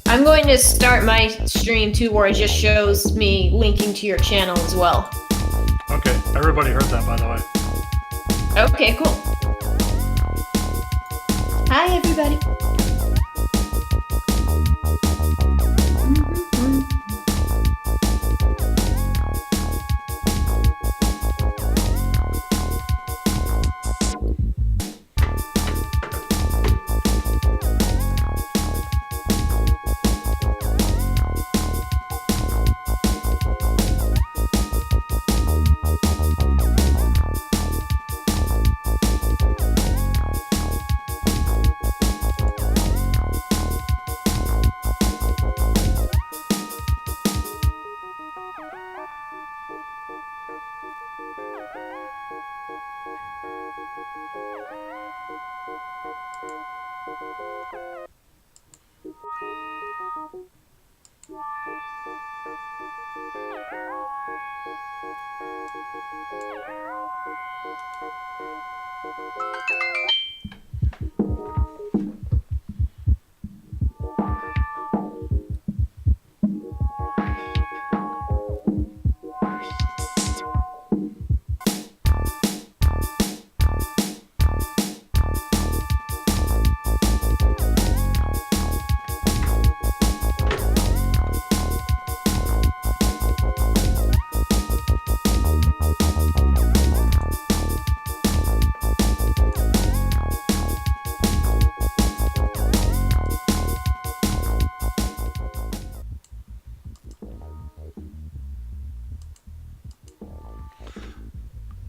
I'm going to start my stream too, where it just shows me linking to your channel as well. Okay, everybody heard that, by the way. Okay, cool. Hi, everybody.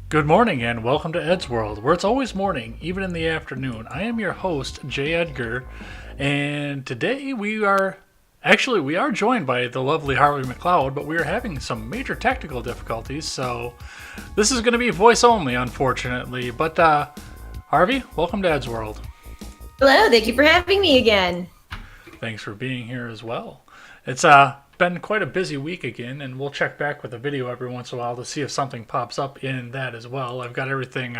Good morning and welcome to Ed's World, where it's always morning, even in the afternoon. I am your host, J. Edgar, and today we are joined by the lovely Harvey McCloud, but we are having some major technical difficulties, so this is going to be voice only, unfortunately. But Harvey, welcome to Ed's World. Hello, thank you for having me again. Thanks for being here as well. It's been quite a busy week again, and we'll check back with the video every once in a while to see if something pops up in that as well. I've got everything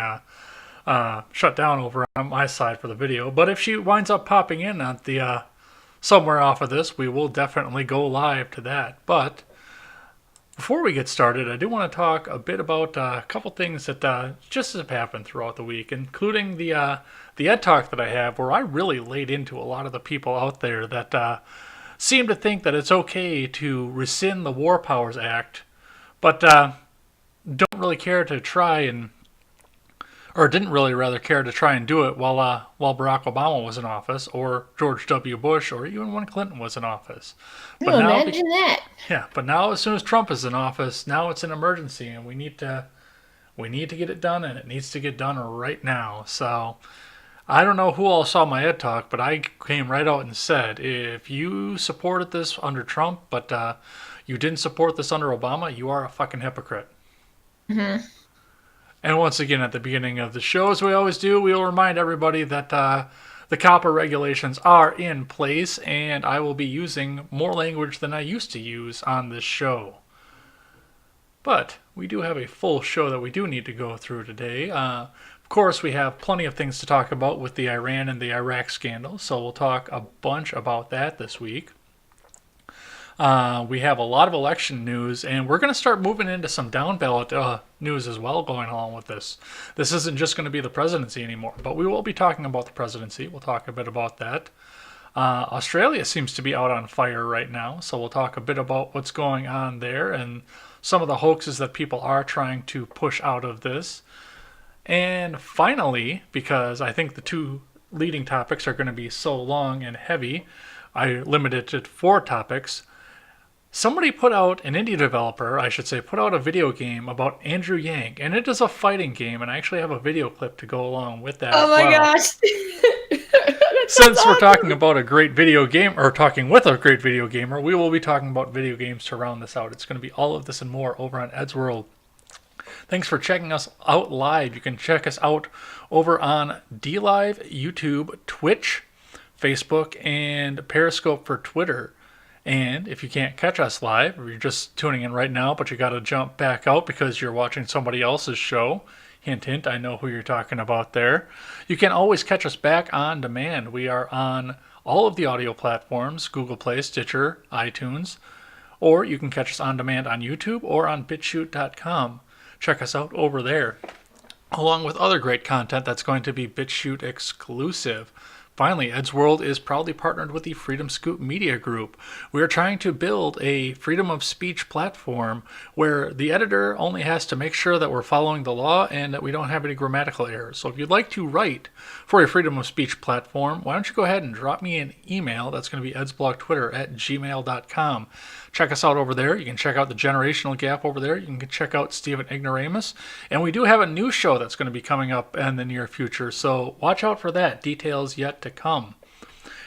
shut down over on my side for the video, but if she winds up popping in at the somewhere off of this, we will definitely go live to that. But before we get started, I do want to talk a bit about a couple things that just have happened throughout the week, including the Ed Talk that I have, where I really laid into a lot of the people out there that seem to think that it's okay to rescind the War Powers Act, but don't really care to try and, or didn't really rather care to try and do it while Barack Obama was in office, or George W. Bush, or even when Clinton was in office. But now, imagine that. Yeah, but now as soon as Trump is in office, now it's an emergency, and we need to get it done, and it needs to get done right now. So I don't know who all saw my Ed Talk, but I came right out and said, if you supported this under Trump, but you didn't support this under Obama, you are a fucking hypocrite. Mm-hmm. And once again, at the beginning of the show, as we always do, we will remind everybody that the COPPA regulations are in place, and I will be using more language than I used to use on this show. But we do have a full show that we do need to go through today. Of course, we have plenty of things to talk about with the Iran and the Iraq scandal, so we'll talk a bunch about that this week. We have a lot of election news, and we're going to start moving into some down ballot news as well going along with this. This isn't just going to be the presidency anymore, but we will be talking about the presidency. We'll talk a bit about that. Australia seems to be out on fire right now, so we'll talk a bit about what's going on there and some of the hoaxes that people are trying to push out of this. And finally, because I think the two leading topics are going to be so long and heavy, I limited it to 4 topics. Somebody put out, an indie developer, I should say, put out a video game about Andrew Yang, and it is a fighting game, and I actually have a video clip to go along with that. Oh my gosh. Since we're talking about a great video game, or talking with a great video gamer, we will be talking about video games to round this out. It's going to be all of this and more over on Ed's World. Thanks for checking us out live. You can check us out over on DLive, YouTube, Twitch, Facebook, and Periscope for Twitter. And if you can't catch us live, or you're just tuning in right now, but you got to jump back out because you're watching somebody else's show, hint, hint, I know who you're talking about there, you can always catch us back on demand. We are on all of the audio platforms, Google Play, Stitcher, iTunes, or you can catch us on demand on YouTube or on BitChute.com. Check us out over there, along with other great content that's going to be BitChute exclusive. Finally, Ed's World is proudly partnered with the Freedom Scoop Media Group. We are trying to build a freedom of speech platform where the editor only has to make sure that we're following the law and that we don't have any grammatical errors. So if you'd like to write for a freedom of speech platform, why don't you go ahead and drop me an email. That's going to be edsblogtwitter@gmail.com. Check us out over there. You can check out the Generational Gap over there. You can check out Stephen Ignoramus. And we do have a new show that's going to be coming up in the near future, so watch out for that. Details yet to come.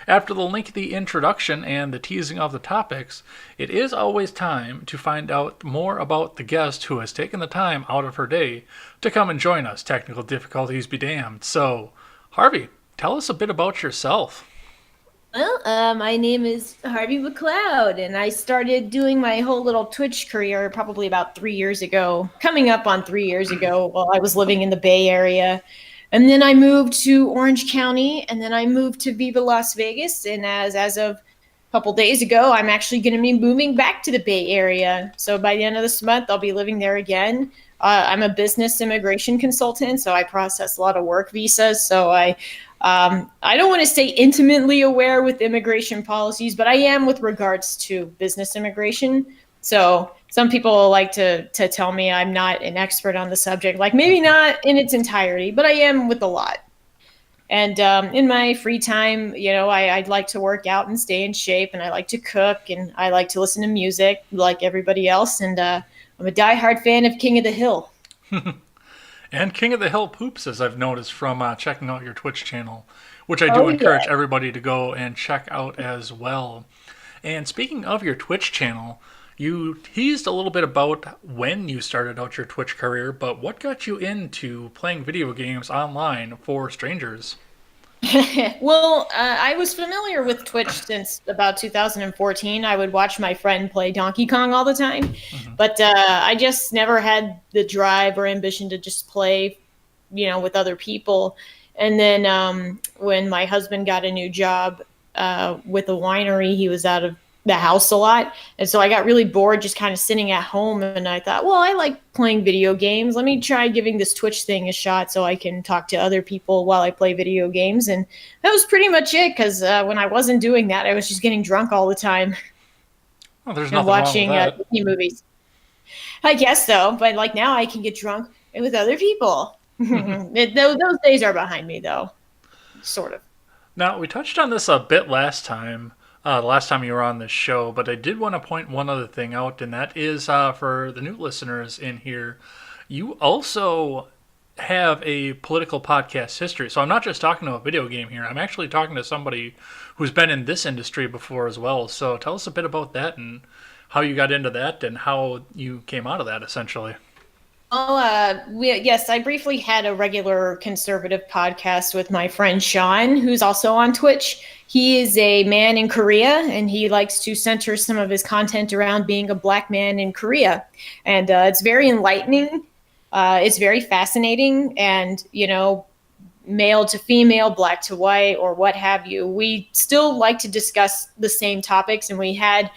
After the lengthy introduction and the teasing of the topics, it is always time to find out more about the guest who has taken the time out of her day to come and join us. Technical difficulties be damned. So, Harvey, tell us a bit about yourself. Well, my name is Harvey McCloud, and I started doing my whole little Twitch career probably about 3 years ago, coming up on 3 years ago while I was living in the Bay Area. And then I moved to Orange County, and then I moved to Viva Las Vegas. And as of a couple days ago, I'm actually going to be moving back to the Bay Area. So by the end of this month, I'll be living there again. I'm a business immigration consultant, so I process a lot of work visas. So I don't want to say intimately aware with immigration policies, but I am with regards to business immigration. So some people like to tell me I'm not an expert on the subject, like maybe not in its entirety, but I am with a lot. And in my free time, I'd like to work out and stay in shape, and I like to cook, and I like to listen to music like everybody else. And I'm a diehard fan of King of the Hill. And King of the Hill poops, as I've noticed from checking out your Twitch channel, which I do encourage everybody to go and check out as well. And speaking of your Twitch channel, you teased a little bit about when you started out your Twitch career, but what got you into playing video games online for strangers? Well, I was familiar with Twitch since about 2014. I would watch my friend play Donkey Kong all the time, but I just never had the drive or ambition to just play, with other people. And then when my husband got a new job with a winery, he was out of the house a lot. And so I got really bored just kind of sitting at home, and I thought, well, I like playing video games. Let me try giving this Twitch thing a shot so I can talk to other people while I play video games. And that was pretty much it, because when I wasn't doing that, I was just getting drunk all the time. Well, there's and nothing watching wrong with that. Disney movies. I guess so, but like now I can get drunk with other people. Those days are behind me, though, sort of. Now, we touched on this a bit last time, the last time you were on this show, but I did want to point one other thing out, and that is for the new listeners in here, you also have a political podcast history. So I'm not just talking about a video game here. I'm actually talking to somebody who's been in this industry before as well. So tell us a bit about that and how you got into that and how you came out of that, essentially. Yes, I briefly had a regular conservative podcast with my friend Sean, who's also on Twitch. He is a man in Korea, and he likes to center some of his content around being a black man in Korea. And it's very enlightening. It's very fascinating. And, male to female, black to white, or what have you, we still like to discuss the same topics, and we had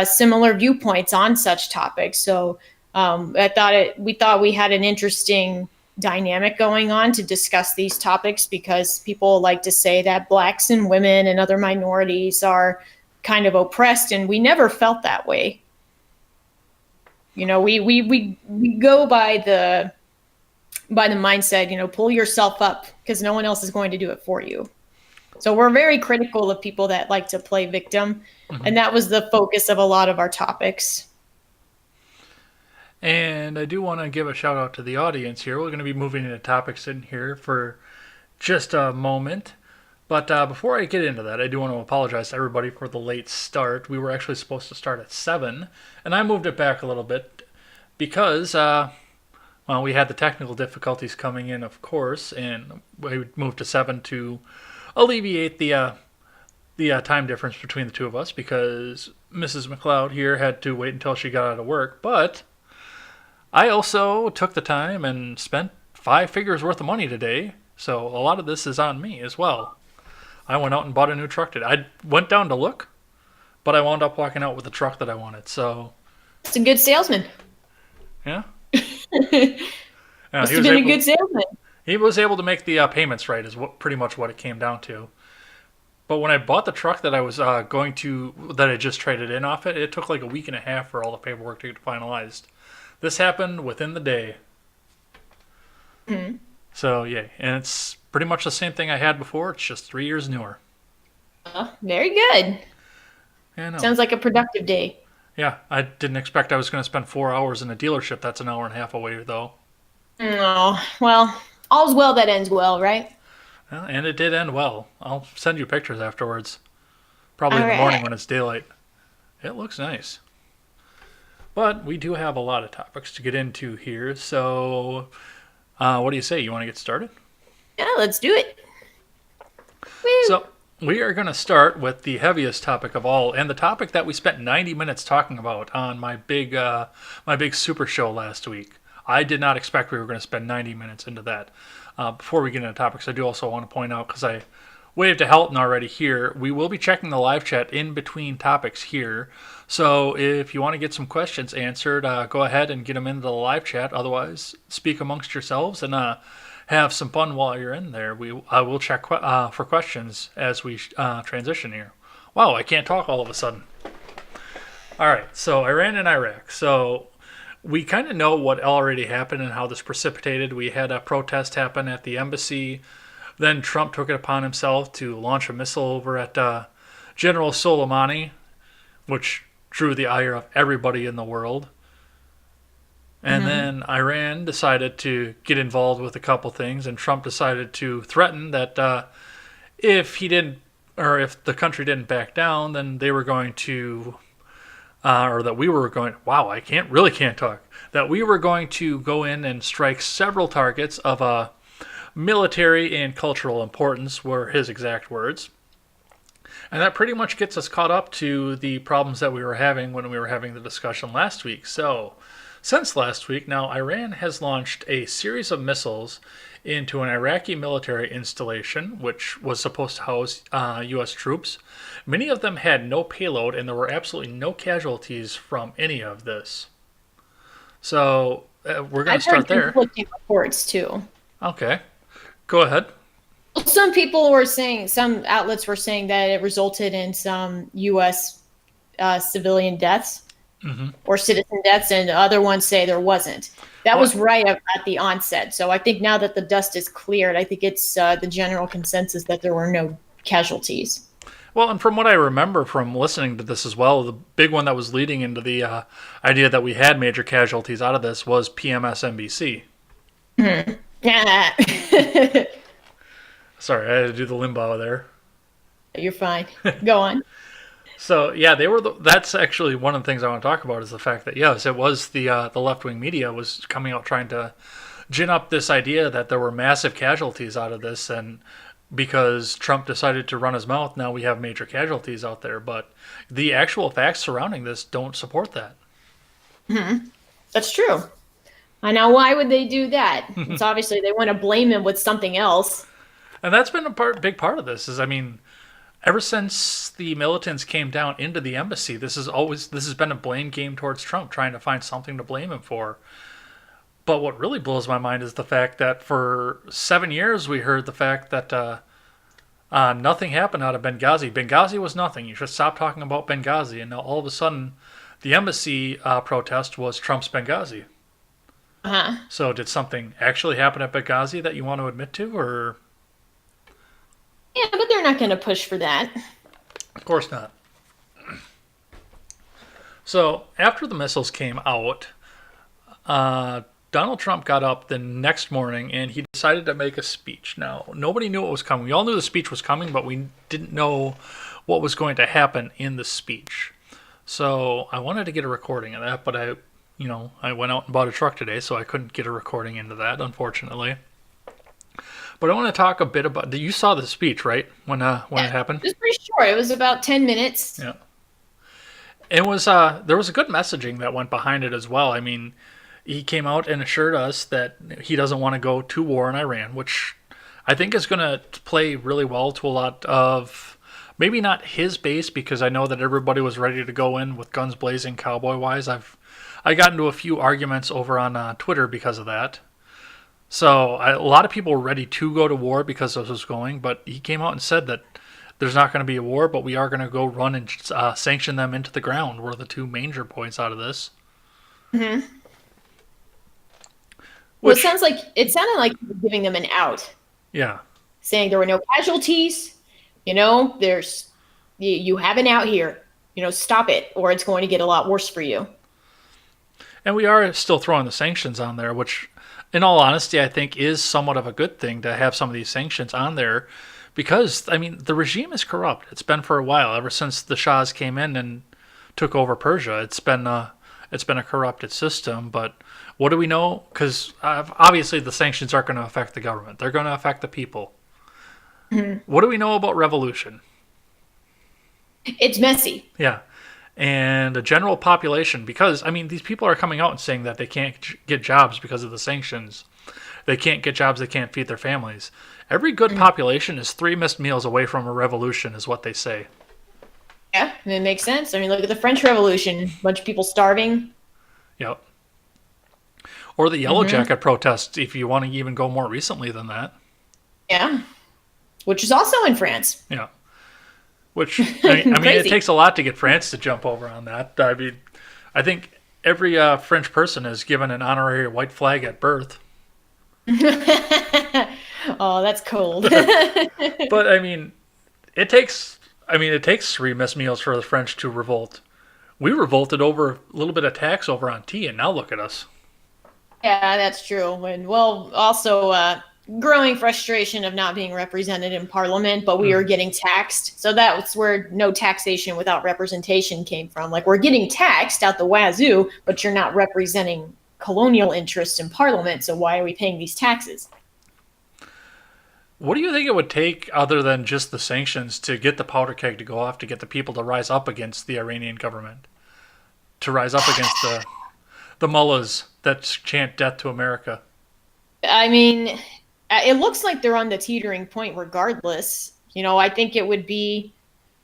similar viewpoints on such topics. So we thought we had an interesting dynamic going on to discuss these topics, because people like to say that blacks and women and other minorities are kind of oppressed, and we never felt that way. We go by the mindset, pull yourself up, because no one else is going to do it for you. So we're very critical of people that like to play victim, and that was the focus of a lot of our topics. And I do want to give a shout out to the audience here. We're going to be moving into topics in here for just a moment. But before I get into that, I do want to apologize to everybody for the late start. We were actually supposed to start at 7, and I moved it back a little bit because, we had the technical difficulties coming in, of course, and we moved to 7 to alleviate the time difference between the two of us, because Mrs. McCloud here had to wait until she got out of work. But I also took the time and spent 5 figures worth of money today, so a lot of this is on me as well. I went out and bought a new truck today. I went down to look, but I wound up walking out with the truck that I wanted. So, It's a good salesman. yeah. Yeah, Must have been a good salesman. he was able to make the payments right is pretty much what it came down to. But when I bought the truck that I was that I just traded in off it, it took like a week and a half for all the paperwork to get finalized. This happened within the day. Hmm. So, yeah, and it's pretty much the same thing I had before. It's just 3 years newer. Very good. Yeah, no. Sounds like a productive day. Yeah, I didn't expect I was going to spend 4 hours in a dealership. That's an hour and a half away, though. Oh, well, all's well that ends well, right? Well, and it did end well. I'll send you pictures afterwards. Probably All in the morning right. when it's daylight. It looks nice. But we do have a lot of topics to get into here. So, what do you say? You want to get started? Yeah, let's do it. Woo. So, we are going to start with the heaviest topic of all, and the topic that we spent 90 minutes talking about on my big super show last week. I did not expect we were going to spend 90 minutes into that. Before we get into topics, I do also want to point out, because I waved to Helton already here, we will be checking the live chat in between topics here. So if you want to get some questions answered, go ahead and get them into the live chat. Otherwise, speak amongst yourselves and have some fun while you're in there. I will check for questions as we transition here. Wow, I can't talk all of a sudden. All right, so Iran and Iraq. So we kind of know what already happened and how this precipitated. We had a protest happen at the embassy. Then Trump took it upon himself to launch a missile over at General Soleimani, which drew the ire of everybody in the world. And then Iran decided to get involved with a couple things, and Trump decided to threaten that if he didn't, or if the country didn't back down, then they were going to, or that we were going. Wow, I can't talk. That we were going to go in and strike several targets of military and cultural importance, were his exact words. And that pretty much gets us caught up to the problems that we were having when we were having the discussion last week. So, since last week, now Iran has launched a series of missiles into an Iraqi military installation, which was supposed to house U.S. troops. Many of them had no payload, and there were absolutely no casualties from any of this. So, we're going to I've heard start there. conflicting reports too. Okay, go ahead. Some people were saying, some outlets were saying that it resulted in some U.S. Civilian deaths or citizen deaths, and other ones say there wasn't. That was right at the onset. So I think now that the dust is cleared, I think it's the general consensus that there were no casualties. Well, and from what I remember from listening to this as well, the big one that was leading into the idea that we had major casualties out of this was PMSNBC. Yeah. Sorry, I had to do the limbo there. You're fine. Go on. So yeah, that's actually one of the things I want to talk about is the fact that yes, it was the left wing media was coming out trying to gin up this idea that there were massive casualties out of this, and because Trump decided to run his mouth, now we have major casualties out there. But the actual facts surrounding this don't support that. That's true. I know. Why would they do that? It's obviously they want to blame him with something else. And that's been big part of this. Is I mean, ever since the militants came down into the embassy, this has been a blame game towards Trump, trying to find something to blame him for. But what really blows my mind is the fact that for 7 years we heard the fact that nothing happened out of Benghazi. Benghazi was nothing. You should stop talking about Benghazi. And now all of a sudden, the embassy protest was Trump's Benghazi. So did something actually happen at Benghazi that you want to admit to, or? Yeah, but they're not going to push for that. Of course not. So after the missiles came out, Donald Trump got up the next morning and he decided to make a speech. Now, nobody knew what was coming. We all knew the speech was coming, but we didn't know what was going to happen in the speech. So I wanted to get a recording of that, but I went out and bought a truck today, so I couldn't get a recording into that, unfortunately. But I want to talk a bit about. You saw the speech, right? When it happened. It was pretty short. It was about 10 minutes. Yeah. It was. There was a good messaging that went behind it as well. I mean, he came out and assured us that he doesn't want to go to war in Iran, which I think is going to play really well to a lot of maybe not his base because I know that everybody was ready to go in with guns blazing, cowboy wise. I got into a few arguments over on Twitter because of that. So a lot of people were ready to go to war because this was going, but he came out and said that there's not going to be a war, but we are going to go run and sanction them into the ground. Were the two major points out of this. Hmm. Well, Which, it sounded like you were giving them an out, yeah, saying there were no casualties. You know, you have an out here. You know, stop it, or it's going to get a lot worse for you. and we are still throwing the sanctions on there, which, in all honesty, I think is somewhat of a good thing to have some of these sanctions on there, because I mean the regime is corrupt. It's been for a while, ever since the Shahs came in and took over Persia. It's been a corrupted system. But what do we know? Because obviously the sanctions aren't going to affect the government; they're going to affect the people. Mhm. What do we know about revolution? It's messy. Yeah. And the general population, because I mean, these people are coming out and saying that they can't get jobs because of the sanctions. They can't get jobs, they can't feed their families. Every good Mhm. population is 3 missed meals away from a revolution, is what they say. Yeah, it makes sense. I mean, look at the French Revolution. A bunch of people starving. Yep. Or the Yellow Hmm. Jacket protests, if you want to even go more recently than that. Yeah, which is also in France. Yeah. Which, I mean, it Crazy. takes a lot to get France to jump over on that. I mean, I think every French person is given an honorary white flag at birth. Oh, that's cold. But I mean, it takes 3 missed meals for the French to revolt. We revolted over a little bit of tax over on tea, and now look at us. Yeah, that's true. And well, also growing frustration of not being represented in parliament, but we are Mm. getting taxed. So that's where no taxation without representation came from. Like we're getting taxed out the wazoo, but you're not representing colonial interests in parliament. So why are we paying these taxes? What do you think it would take, other than just the sanctions, to get the powder keg to go off to get the people to rise up against the Iranian government, to rise up against the mullahs that chant death to America? I mean, it looks like they're on the teetering point regardless. You know, I think it would be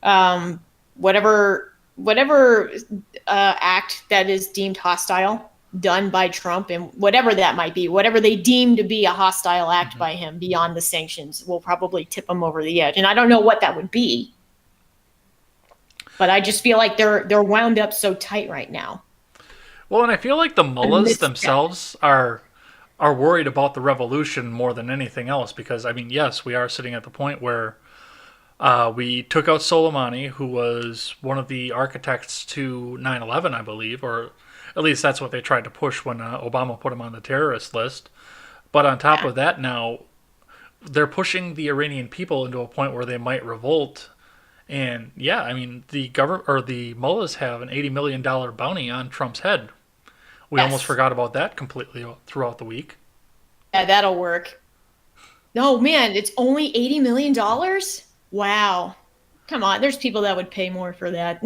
um, whatever act that is deemed hostile done by Trump, and whatever that might be, whatever they deem to be a hostile act Mm-hmm. by him beyond the sanctions, will probably tip him over the edge. And I don't know what that would be, but I just feel like they're wound up so tight right now. Well, and I feel like the A mullahs misstep. themselves are worried about the revolution more than anything else because I mean, yes, we are sitting at the point where we took out Soleimani, who was one of the architects to 9/11, I believe, or at least that's what they tried to push when Obama put him on the terrorist list. But on top Yeah. of that, now they're pushing the Iranian people into a point where they might revolt. And yeah, I mean, the government or the mullahs have an $80 million bounty on Trump's head. We almost Yes. forgot about that completely throughout the week. Yeah, that'll work. No, man, it's only $80 million. Wow. Come on, there's people that would pay more for that.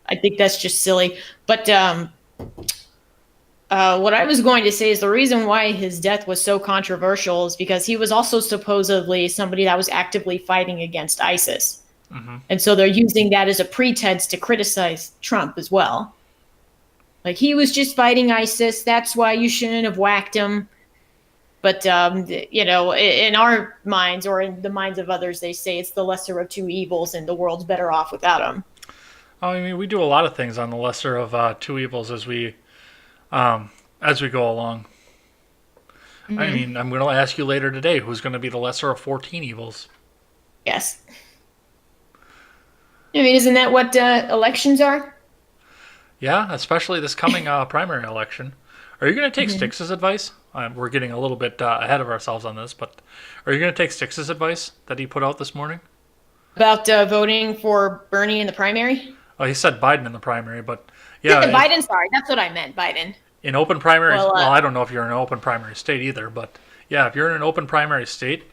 I think that's just silly. But what I was going to say is the reason why his death was so controversial is because he was also supposedly somebody that was actively fighting against ISIS. Hmm. And so they're using that as a pretense to criticize Trump as well. Like he was just fighting ISIS. That's why you shouldn't have whacked him. But you know, in our minds or in the minds of others, they say it's the lesser of two evils, and the world's better off without him. I mean, we do a lot of things on the lesser of two evils um, as we go along. I Hmm. mean, I'm going to ask you later today who's going to be the lesser of 14 evils. Yes, I mean, isn't that what elections are? Yeah, especially this coming primary election. Are you going to take Hmm. Styx's advice? We're getting a little bit ahead of ourselves on this, but are you going to take Styx's advice that he put out this morning? About voting for Bernie in the primary. Oh, he said Biden in the primary, but yeah, Biden, sorry, that's what I meant. Biden. in open primaries, Well, well, I don't know if you're in an open primary state either, but yeah, if you're in an open primary state,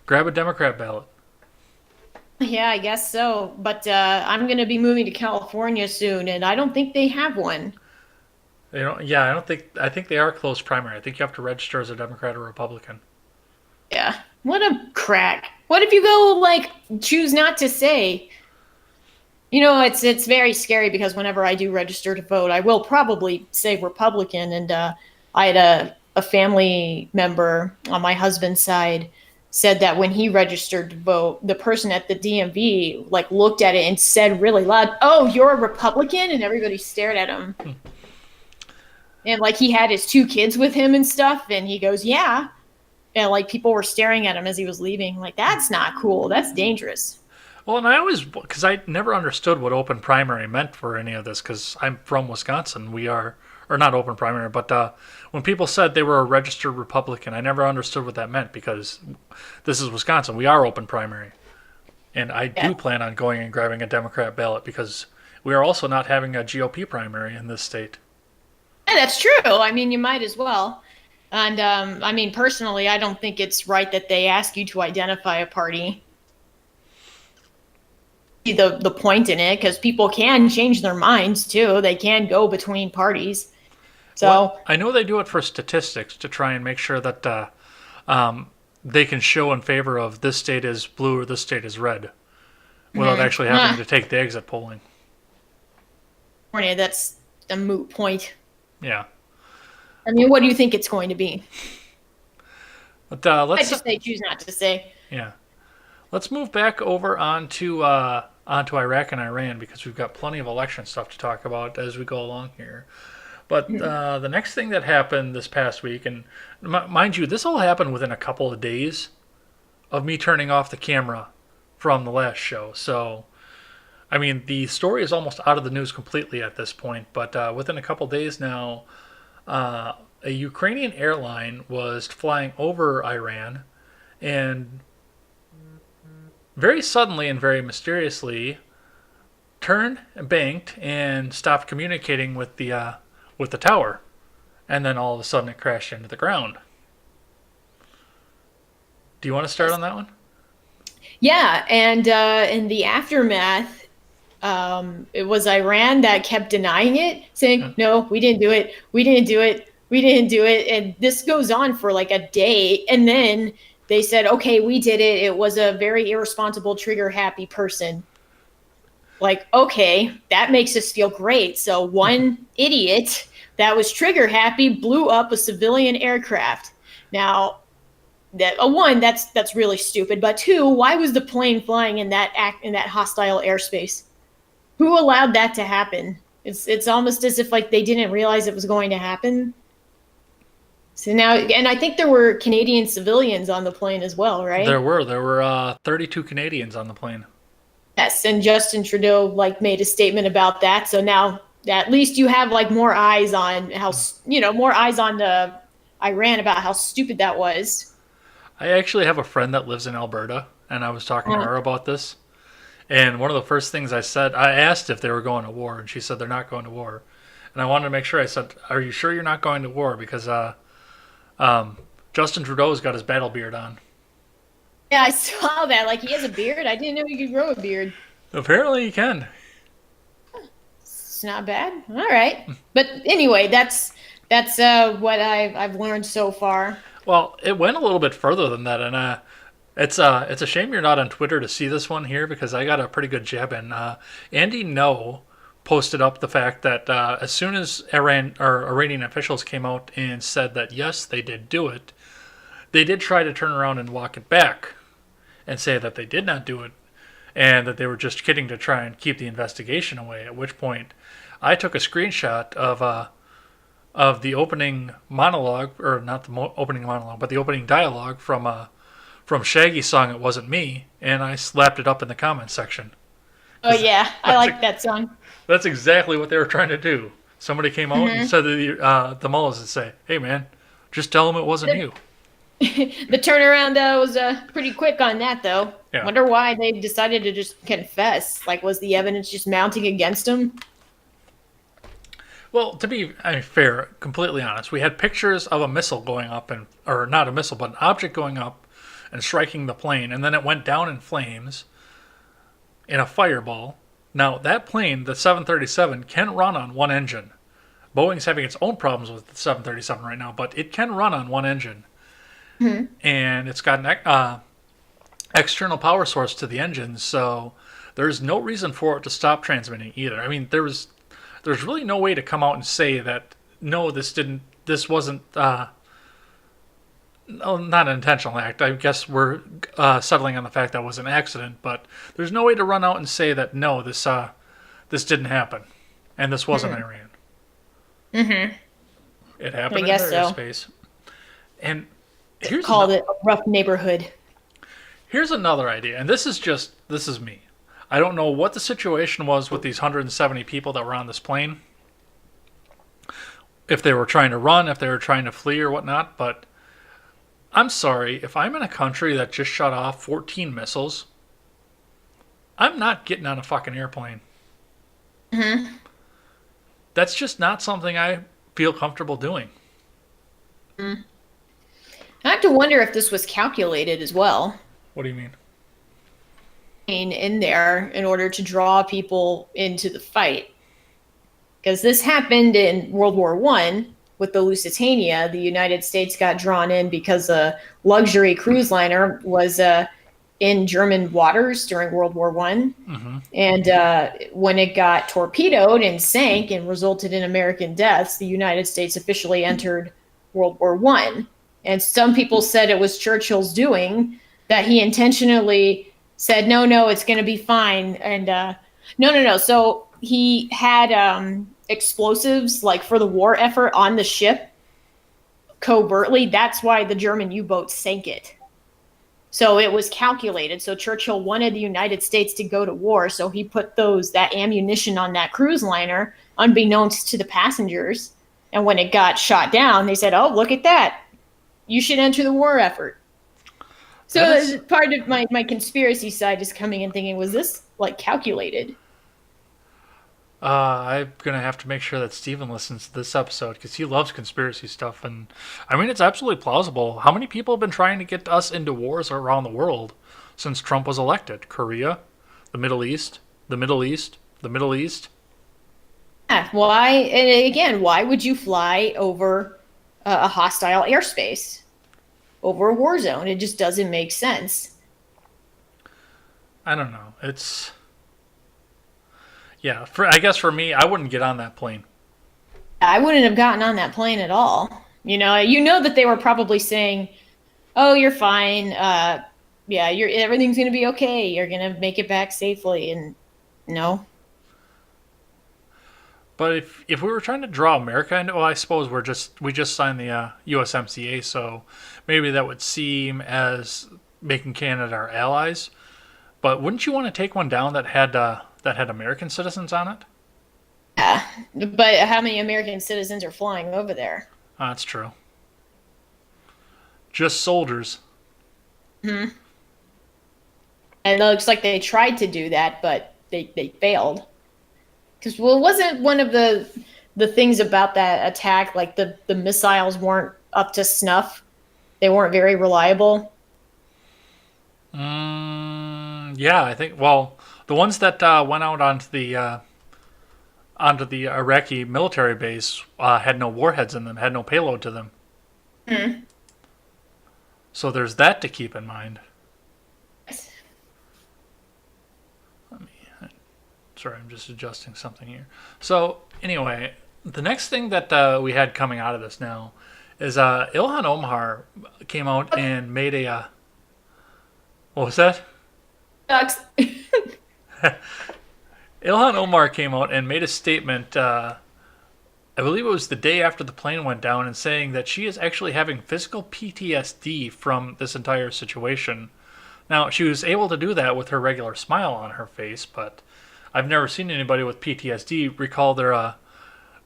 grab a Democrat ballot. yeah, I guess so. But I'm going to be moving to California soon, and I don't think they have one. Yeah, I don't think I think they are closed primary. I think you have to register as a Democrat or Republican. Yeah. What a crack. What if you go like choose not to say? It's very scary because whenever I do register to vote, I will probably say Republican. And I had a family member on my husband's side said that when he registered to vote, the person at the DMV like looked at it and said really loud, "Oh, you're a Republican," and everybody stared at him. And like he had his two kids with him and stuff, and he goes, "Yeah." And like people were staring at him as he was leaving. Like that's not cool. That's dangerous. Well, and because I never understood what open primary meant for any of this, because I'm from Wisconsin. Or not open primary, but when people said they were a registered Republican, I never understood what that meant because this is Wisconsin. We are open primary. And I Yeah. do plan on going and grabbing a Democrat ballot because we are also not having a GOP primary in this state. Yeah, that's true. I mean, you might as well. And I mean, personally, I don't think it's right that they ask you to identify a party. The point in it, because people can change their minds too. They can go between parties. Well, So, I know they do it for statistics to try and make sure that they can show in favor of this state is blue or this state is red without actually having to take the exit polling. that's a moot point. Yeah. I mean, what do you think it's going to be? But I just say choose not to say. yeah. Let's move back over onto Iraq and Iran because we've got plenty of election stuff to talk about as we go along here. But the next thing that happened this past week, and mind you, this all happened within a couple of days of me turning off the camera from the last show. So, I mean, the story is almost out of the news completely at this point. But within a couple of days now, a Ukrainian airline was flying over Iran and very suddenly and very mysteriously turned, banked, and stopped communicating with the tower, and then all of a sudden it crashed into the ground. Do you want to start on that one? Yeah, and in the aftermath, it was Iran that kept denying it, saying, "No, we didn't do it. We didn't do it. We didn't do it." And this goes on for like a day, and then they said, "Okay, we did it. It was a very irresponsible, trigger-happy person." Like, okay, that makes us feel great. So one idiot that was trigger-happy blew up a civilian aircraft. Now, that's really stupid. But two, why was the plane flying in that hostile airspace? Who allowed that to happen? It's almost as if like they didn't realize it was going to happen. So now, and I think there were Canadian civilians on the plane as well, right? There were 32 Canadians on the plane. Yes, and Justin Trudeau like made a statement about that. So now at least you have like more eyes on more eyes on Iran about how stupid that was. I actually have a friend that lives in Alberta, and I was talking to her about this. And one of the first things I asked if they were going to war, and she said they're not going to war. And I wanted to make sure. I said, "Are you sure you're not going to war?" Because Justin Trudeau's got his battle beard on. Yeah, I saw that. Like he has a beard. I didn't know you could grow a beard. Apparently, you can. It's not bad. All right, but anyway, that's what I've learned so far. Well, it went a little bit further than that, and it's a shame you're not on Twitter to see this one here because I got a pretty good jab in. Andy No posted up the fact that as soon as Iranian officials came out and said that yes, they did do it, they did try to turn around and walk it back and say that they did not do it and that they were just kidding to try and keep the investigation away. At which point, I took a screenshot of the opening monologue, or not the opening monologue, but the opening dialogue from Shaggy's song "It Wasn't Me," and I slapped it up in the comments section. Oh yeah, I like that song. That's exactly what they were trying to do. Somebody came out and said to the mullahs and say, "Hey man, just tell them it wasn't you." The turnaround was pretty quick on that, though. Yeah. Wonder why they decided to just confess. Like, was the evidence just mounting against them? Well, to be fair, completely honest, we had pictures of a missile going up, or not a missile, but an object going up and striking the plane, and then it went down in flames in a fireball. Now, that plane, the 737, can run on one engine. Boeing's having its own problems with the 737 right now, but it can run on one engine. Mhm. and it's got an external power source to the engine, so there's no reason for it to stop transmitting either. I mean, there's really no way to come out and say that no, this wasn't no, not an intentional act. I guess we're settling on the fact that was an accident, but there's no way to run out and say that no, this didn't happen, and this wasn't Mhm. Iran. Mhm. It I happened in guess their so. airspace. And here's Called another it a rough neighborhood. here's another idea, and this is me. I don't know what the situation was with these 170 people that were on this plane, if they were trying to run, if they were trying to flee or whatnot, but I'm sorry, if I'm in a country that just shut off 14 missiles, I'm not getting on a fucking airplane. Mhm. That's just not something I feel comfortable doing. Mm. I have to wonder if this was calculated as well. What do you mean? In there in order to draw people into the fight. Because this happened in World War One with the Lusitania. The United States got drawn in because a luxury cruise liner was in German waters during World War One, Mm-hmm. and when it got torpedoed and sank and resulted in American deaths, the United States officially entered World War One. And some people said it was Churchill's doing, that he intentionally said, "No, no, it's going to be fine," and no, no, no. So he had explosives like for the war effort on the ship covertly. That's why the German U-boat sank it. So it was calculated. So Churchill wanted the United States to go to war, so he put that ammunition on that cruise liner, unbeknownst to the passengers. And when it got shot down, they said, "Oh, look at that! You should enter the war effort." That is So part of my conspiracy side is coming and thinking, was this like calculated? I'm gonna have to make sure that Steven listens to this episode because he loves conspiracy stuff, and I mean it's absolutely plausible. How many people have been trying to get us into wars around the world since Trump was elected? Korea, the Middle East, the Middle East, the Middle East. Yeah, why? And again, why would you fly over a hostile airspace, over a war zone? It just doesn't make sense. I don't know. It's yeah. I guess for me, I wouldn't get on that plane. I wouldn't have gotten on that plane at all. You know that they were probably saying, "Oh, you're fine. Yeah, you're everything's gonna be okay. You're gonna make it back safely." And no, But if we were trying to draw America into, well, I suppose we just signed the USMCA, so maybe that would seem as making Canada our allies. But wouldn't you want to take one down that had American citizens on it? yeah. But how many American citizens are flying over there? That's true. Just soldiers. Hmm. And it looks like they tried to do that, but they failed. Because well, wasn't one of the things about that attack like the missiles weren't up to snuff? They weren't very reliable. Yeah, I think. Well, the ones that went out onto the Iraqi military base had no warheads in them, had no payload to them. Hmm. So there's that to keep in mind. Sorry, I'm just adjusting something here. So anyway, the next thing that we had coming out of this now is Ilhan Omar came out and made a what was that? Sucks. Ilhan Omar came out and made a statement. I believe it was the day after the plane went down, and saying that she is actually having physical PTSD from this entire situation. Now, she was able to do that with her regular smile on her face, but I've never seen anybody with PTSD recall the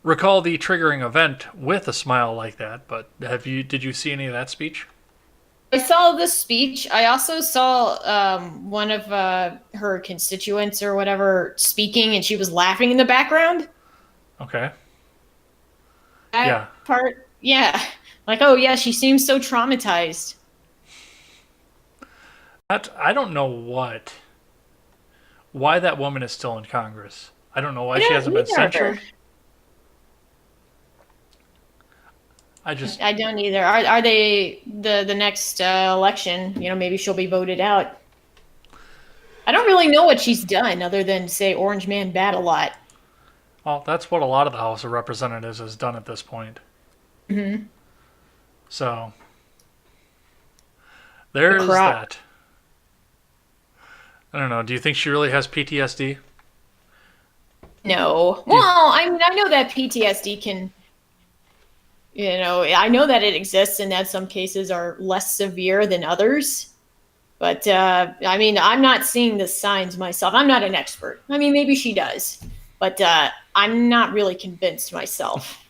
triggering event with a smile like that. But did you see any of that speech? I saw this speech. I also saw one of her constituents or whatever speaking, and she was laughing in the background. Okay. Yeah. That part, yeah. Like, oh yeah, she seems so traumatized. I don't know why that woman is still in Congress. I don't know I why she don't hasn't been either. censured. I just I don't either. Are they the next election? You know, maybe she'll be voted out. I don't really know what she's done other than say Orange Man bad a lot. well, that's what a lot of the House of Representatives has done at this point. Hmm. So The there's crop. that. I don't know. Do you think she really has PTSD? No. Do you, Well, I know that PTSD can, I know that it exists and that some cases are less severe than others. But I mean, I'm not seeing the signs myself. I'm not an expert. I mean, maybe she does, but I'm not really convinced myself.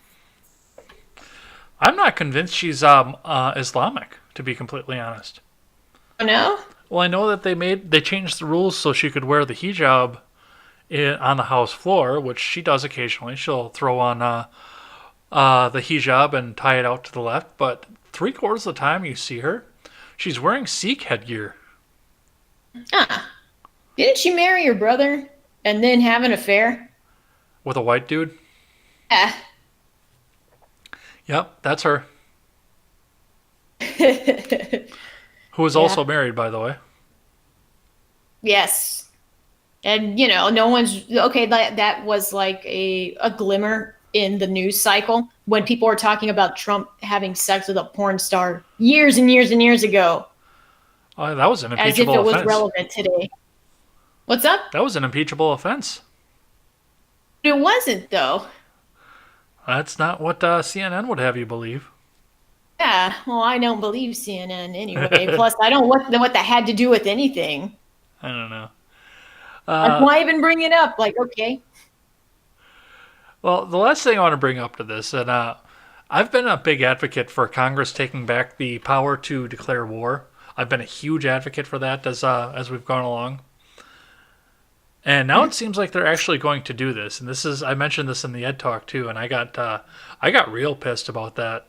I'm not convinced she's Islamic, to be completely honest. Oh, no? Well, I know that they changed the rules so she could wear the hijab on the house floor, which she does occasionally. She'll throw on the hijab and tie it out to the left, but 3/4 of the time you see her, she's wearing Sikh headgear Ah, didn't she marry your brother and then have an affair? with a white dude. Yeah. Yep, that's her. Who is Yeah. also married, by the way. Yes. And no one's okay. That was like a glimmer in the news cycle when people were talking about Trump having sex with a porn star years and years and years ago, That was an as if impeachable it was offense. relevant today. What's up? That was an impeachable offense. It wasn't though. That's not what CNN would have you believe. Yeah. Well, I don't believe CNN anyway. Plus, I don't what that had to do with anything. I don't know. Why even bring it up? Like, okay. Well, the last thing I want to bring up to this, and I've been a big advocate for Congress taking back the power to declare war. I've been a huge advocate for that as we've gone along. And now it seems like they're actually going to do this. And this is I mentioned this in the Ed Talk too, and I got real pissed about that.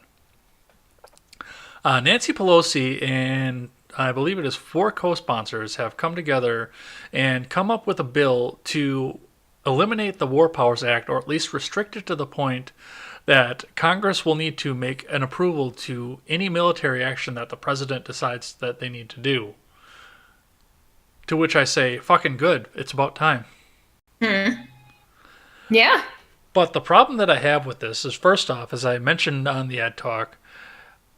Nancy Pelosi and I believe it is 4 co-sponsors have come together and come up with a bill to eliminate the War Powers Act, or at least restrict it to the point that Congress will need to make an approval to any military action that the president decides that they need to do. To which I say, fucking good. It's about time. Hmm. Yeah. But the problem that I have with this is, first off, as I mentioned on the Ed Talk,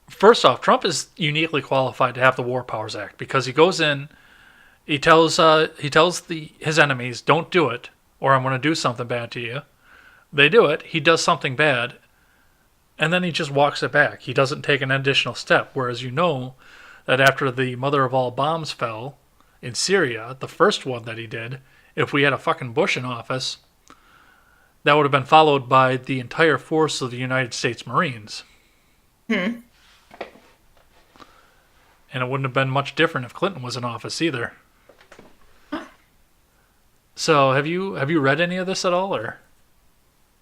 first off, Trump is uniquely qualified to have the War Powers Act because he goes in, he tells his enemies, "Don't do it, or I'm going to do something bad to you." They do it. He does something bad, and then he just walks it back. He doesn't take an additional step. Whereas that after the mother of all bombs fell in Syria, the first one that he did, if we had a fucking Bush in office, that would have been followed by the entire force of the United States Marines. Hmm. And it wouldn't have been much different if Clinton was in office either. So have you read any of this at all, or?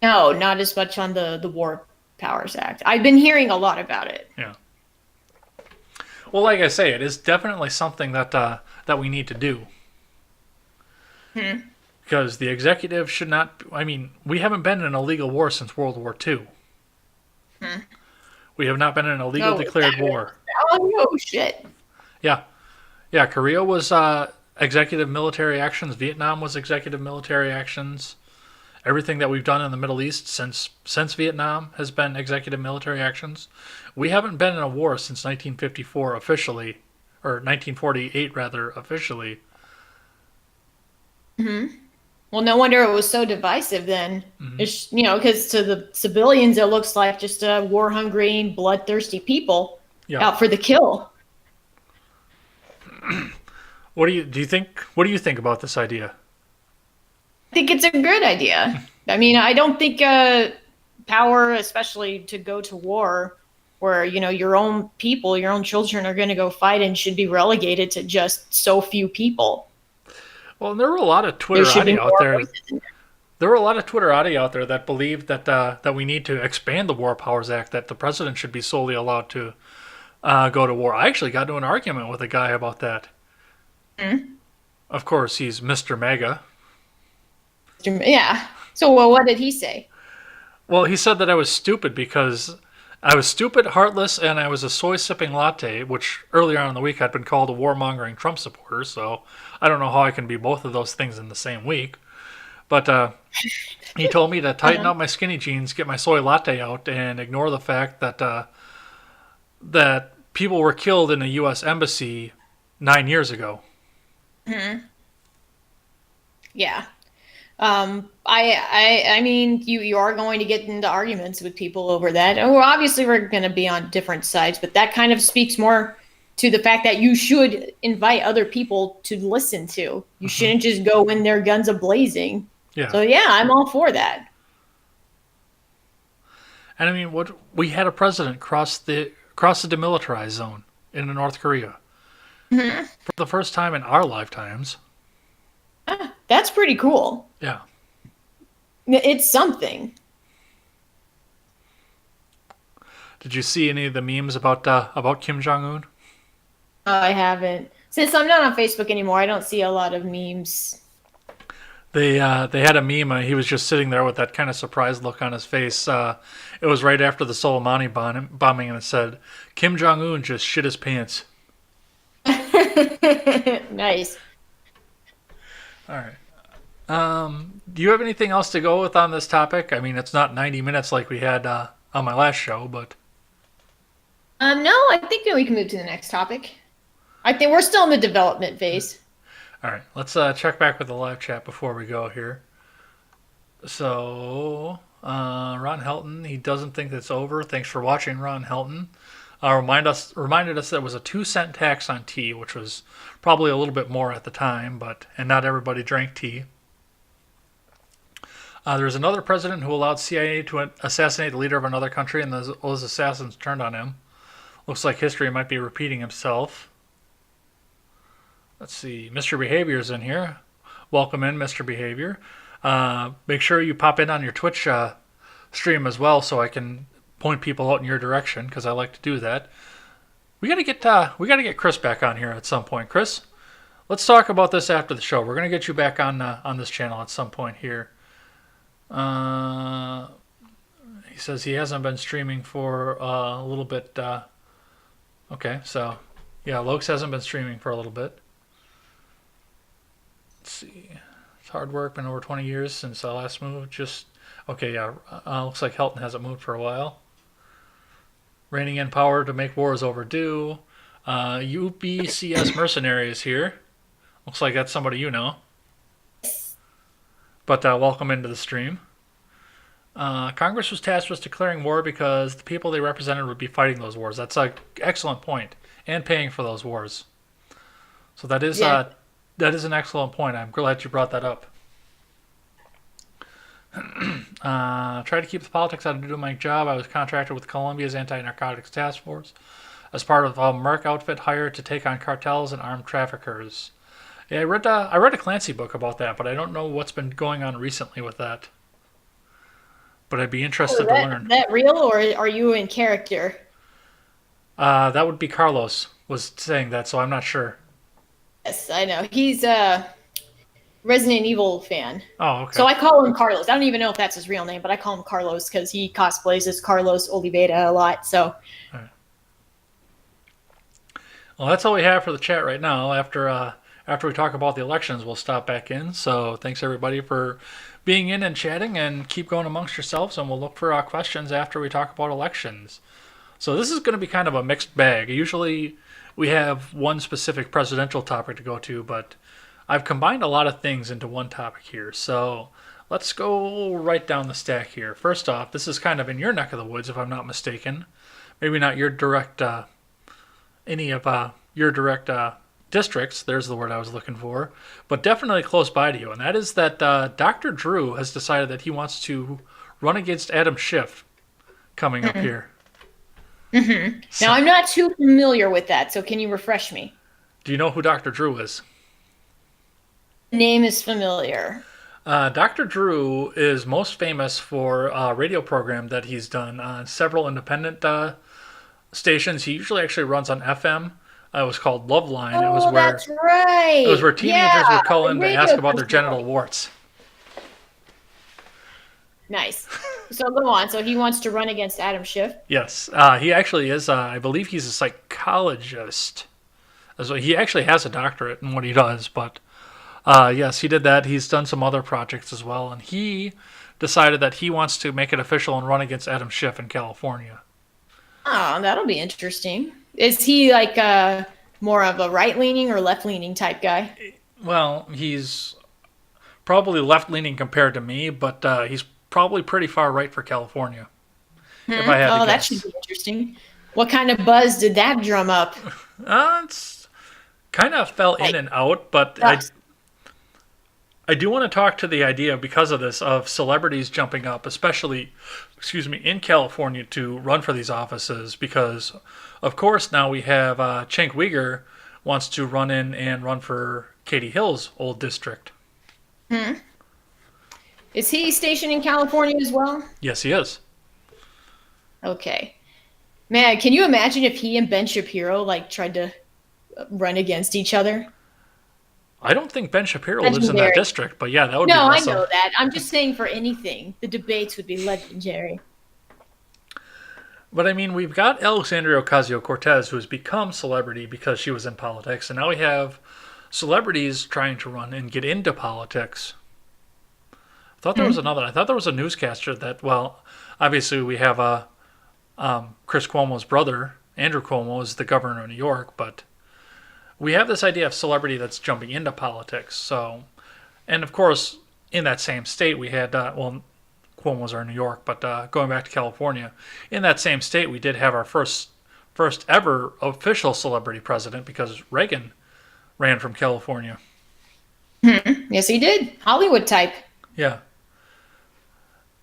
No, not as much on the War Powers Act. I've been hearing a lot about it. Yeah. Well, like I say, it is definitely something that we need to do. Hmm. Because the executive should not. I mean, we haven't been in a legal war since World War II. Hmm. We have not been in a legal Oh, declared war. oh no, shit. Yeah, yeah. Korea was executive military actions. Vietnam was executive military actions. Everything that we've done in the Middle East since Vietnam has been executive military actions. We haven't been in a war since 1954 officially, or 1948 rather officially. Hmm. Well, no wonder it was so divisive then. Mm-hmm. It's, because to the civilians, it looks like just war-hungry, bloodthirsty people Yeah. out for the kill. What do you think? What do you think about this idea? I think it's a good idea. I mean, I don't think power, especially to go to war, where your own people, your own children are going to go fight, and should be relegated to just so few people. Well, there were a lot of There should be Twitterati out more there. voices in there. There were a lot of Twitterati out there that believe that we need to expand the War Powers Act. That the president should be solely allowed to go to war. I actually got into an argument with a guy about that. Hmm? Of course, he's Mr. MAGA. Yeah. So, well, what did he say? Well, he said that I was stupid because I was stupid, heartless, and I was a soy sipping latte, which earlier on in the week I'd been called a warmongering Trump supporter. So I don't know how I can be both of those things in the same week. But he told me to tighten Uh-huh. up my skinny jeans, get my soy latte out, and ignore the fact that people were killed in a U.S. embassy 9 years ago. Mhm. Yeah. I mean, you are going to get into arguments with people over that. Oh, obviously, we're going to be on different sides, but that kind of speaks more to the fact that you should invite other people to listen to. You Hmm. shouldn't just go in there guns a blazing. Yeah, So yeah, I'm all for that. and I mean, what we had a president cross the demilitarized zone in North Korea Mhm. for the first time in our lifetimes. Ah, that's pretty cool. Yeah. It's something. Did you see any of the memes about Kim Jong Un? I haven't. Since I'm not on Facebook anymore, I don't see a lot of memes. They had a meme. He was just sitting there with that kind of surprised look on his face. It was right after the Soleimani bombing, and it said, "Kim Jong Un just shit his pants." Nice. All right. Do you have anything else to go with on this topic? I mean, it's not 90 minutes like we had on my last show, but No, I think we can move to the next topic. I think we're still in the development phase. all right. Let's check back with the live chat before we go here. So, Ron Helton, he doesn't think it's over. Thanks for watching, Ron Helton. Reminded us that it was a 2-cent tax on tea, which was probably a little bit more at the time, and not everybody drank tea. There's another president who allowed CIA to assassinate the leader of another country, and those assassins turned on him. Looks like history might be repeating himself. Let's see, Mr. Behavior's in here. Welcome in, Mr. Behavior. Make sure you pop in on your Twitch stream as well, so I can point people out in your direction, because I like to do that. We gotta get Chris back on here at some point. Chris, let's talk about this after the show. We're gonna get you back on this channel at some point here. Uh, he says he hasn't been streaming for a little bit. Okay, so yeah, Lokes hasn't been streaming for a little bit. Let's see. It's hard work. Been over 20 years since I last moved. Just okay. Yeah, looks like Helton hasn't moved for a while. Reigning in power to make wars overdue. UBCS mercenaries here. Looks like that's somebody you know. But welcome into the stream. Congress was tasked with declaring war because the people they represented would be fighting those wars. That's an excellent point, and paying for those wars. So Yeah. that is an excellent point. I'm glad you brought that up. Try to keep the politics out of doing my job. I was contracted with Colombia's anti-narcotics task force as part of a Merc outfit hired to take on cartels and armed traffickers. Yeah, I read a Clancy book about that, but I don't know what's been going on recently with that. But I'd be Oh, interested to that learn. that real or are you in character? That would be Carlos was saying that, so I'm not sure. Yes, I know. He's a Resident Evil fan. Oh, okay. So I call him Carlos. I don't even know if that's his real name, but I call him Carlos because he cosplays as Carlos Oliveira a lot. So All right. Well, that's all we have for the chat right now. After we talk about the elections, we'll stop back in. So thanks everybody for being in and chatting, and keep going amongst yourselves, and we'll look for questions after we talk about elections. So this is going to be kind of a mixed bag. Usually we have one specific presidential topic to go to, but I've combined a lot of things into one topic here. So let's go right down the stack here. First off, this is kind of in your neck of the woods, if I'm not mistaken. Maybe not your direct, any of your direct districts. There's the word I was looking for, but definitely close by to you. And that is that Dr. Drew has decided that he wants to run against Adam Schiff coming up here. now So, I'm not too familiar with that. So can you refresh me? do you know who Dr. Drew is? The name is familiar. Dr. Drew is most famous for a radio program that he's done on several independent stations. He usually actually runs on FM. It was called Love Line. It was Oh, where that's right. teenagers Yeah, would call the in to ask radio about their genital personality. warts. Nice. So go on. So he wants to run against Adam Schiff. Yes, he actually is. I believe he's a psychologist. So he actually has a doctorate in what he does. But yes, he did that. He's done some other projects as well, and he decided that he wants to make it official and run against Adam Schiff in California. Oh, that'll be interesting. Is he like more of a right leaning or left leaning type guy? Well, he's probably left leaning compared to me, but he's probably pretty far right for California, if Hmm. I had to Oh, that should guess. be interesting. What kind of buzz did that drum up? It's kind of fell in Like, and out, but sucks. I do want to talk to the idea because of this of celebrities jumping up, especially, excuse me, in California to run for these offices because, of course, now we have Cenk Uygur wants to run in and run for Katie Hill's old district. Hmm. Is he stationed in California as well? Yes, he is. Okay. Man, can you imagine if he and Ben Shapiro like tried to run against each other? I don't think Ben Shapiro lives in that Legendary. district, but yeah, that would be No, I awesome. know that. I'm just saying for anything, the debates would be legendary. But I mean, we've got Alexandria Ocasio Cortez, who has become celebrity because she was in politics, and now we have celebrities trying to run and get into politics. I thought there was Hmm. another. I thought there was a newscaster that, well, obviously we have Chris Cuomo's brother, Andrew Cuomo, is the governor of New York, but we have this idea of celebrity that's jumping into politics. So, and of course, in that same state, we had, well, Cuomo's our New York, but going back to California, in that same state, we did have our first ever official celebrity president because Reagan ran from California. Yes, he did. Hollywood type. Yeah.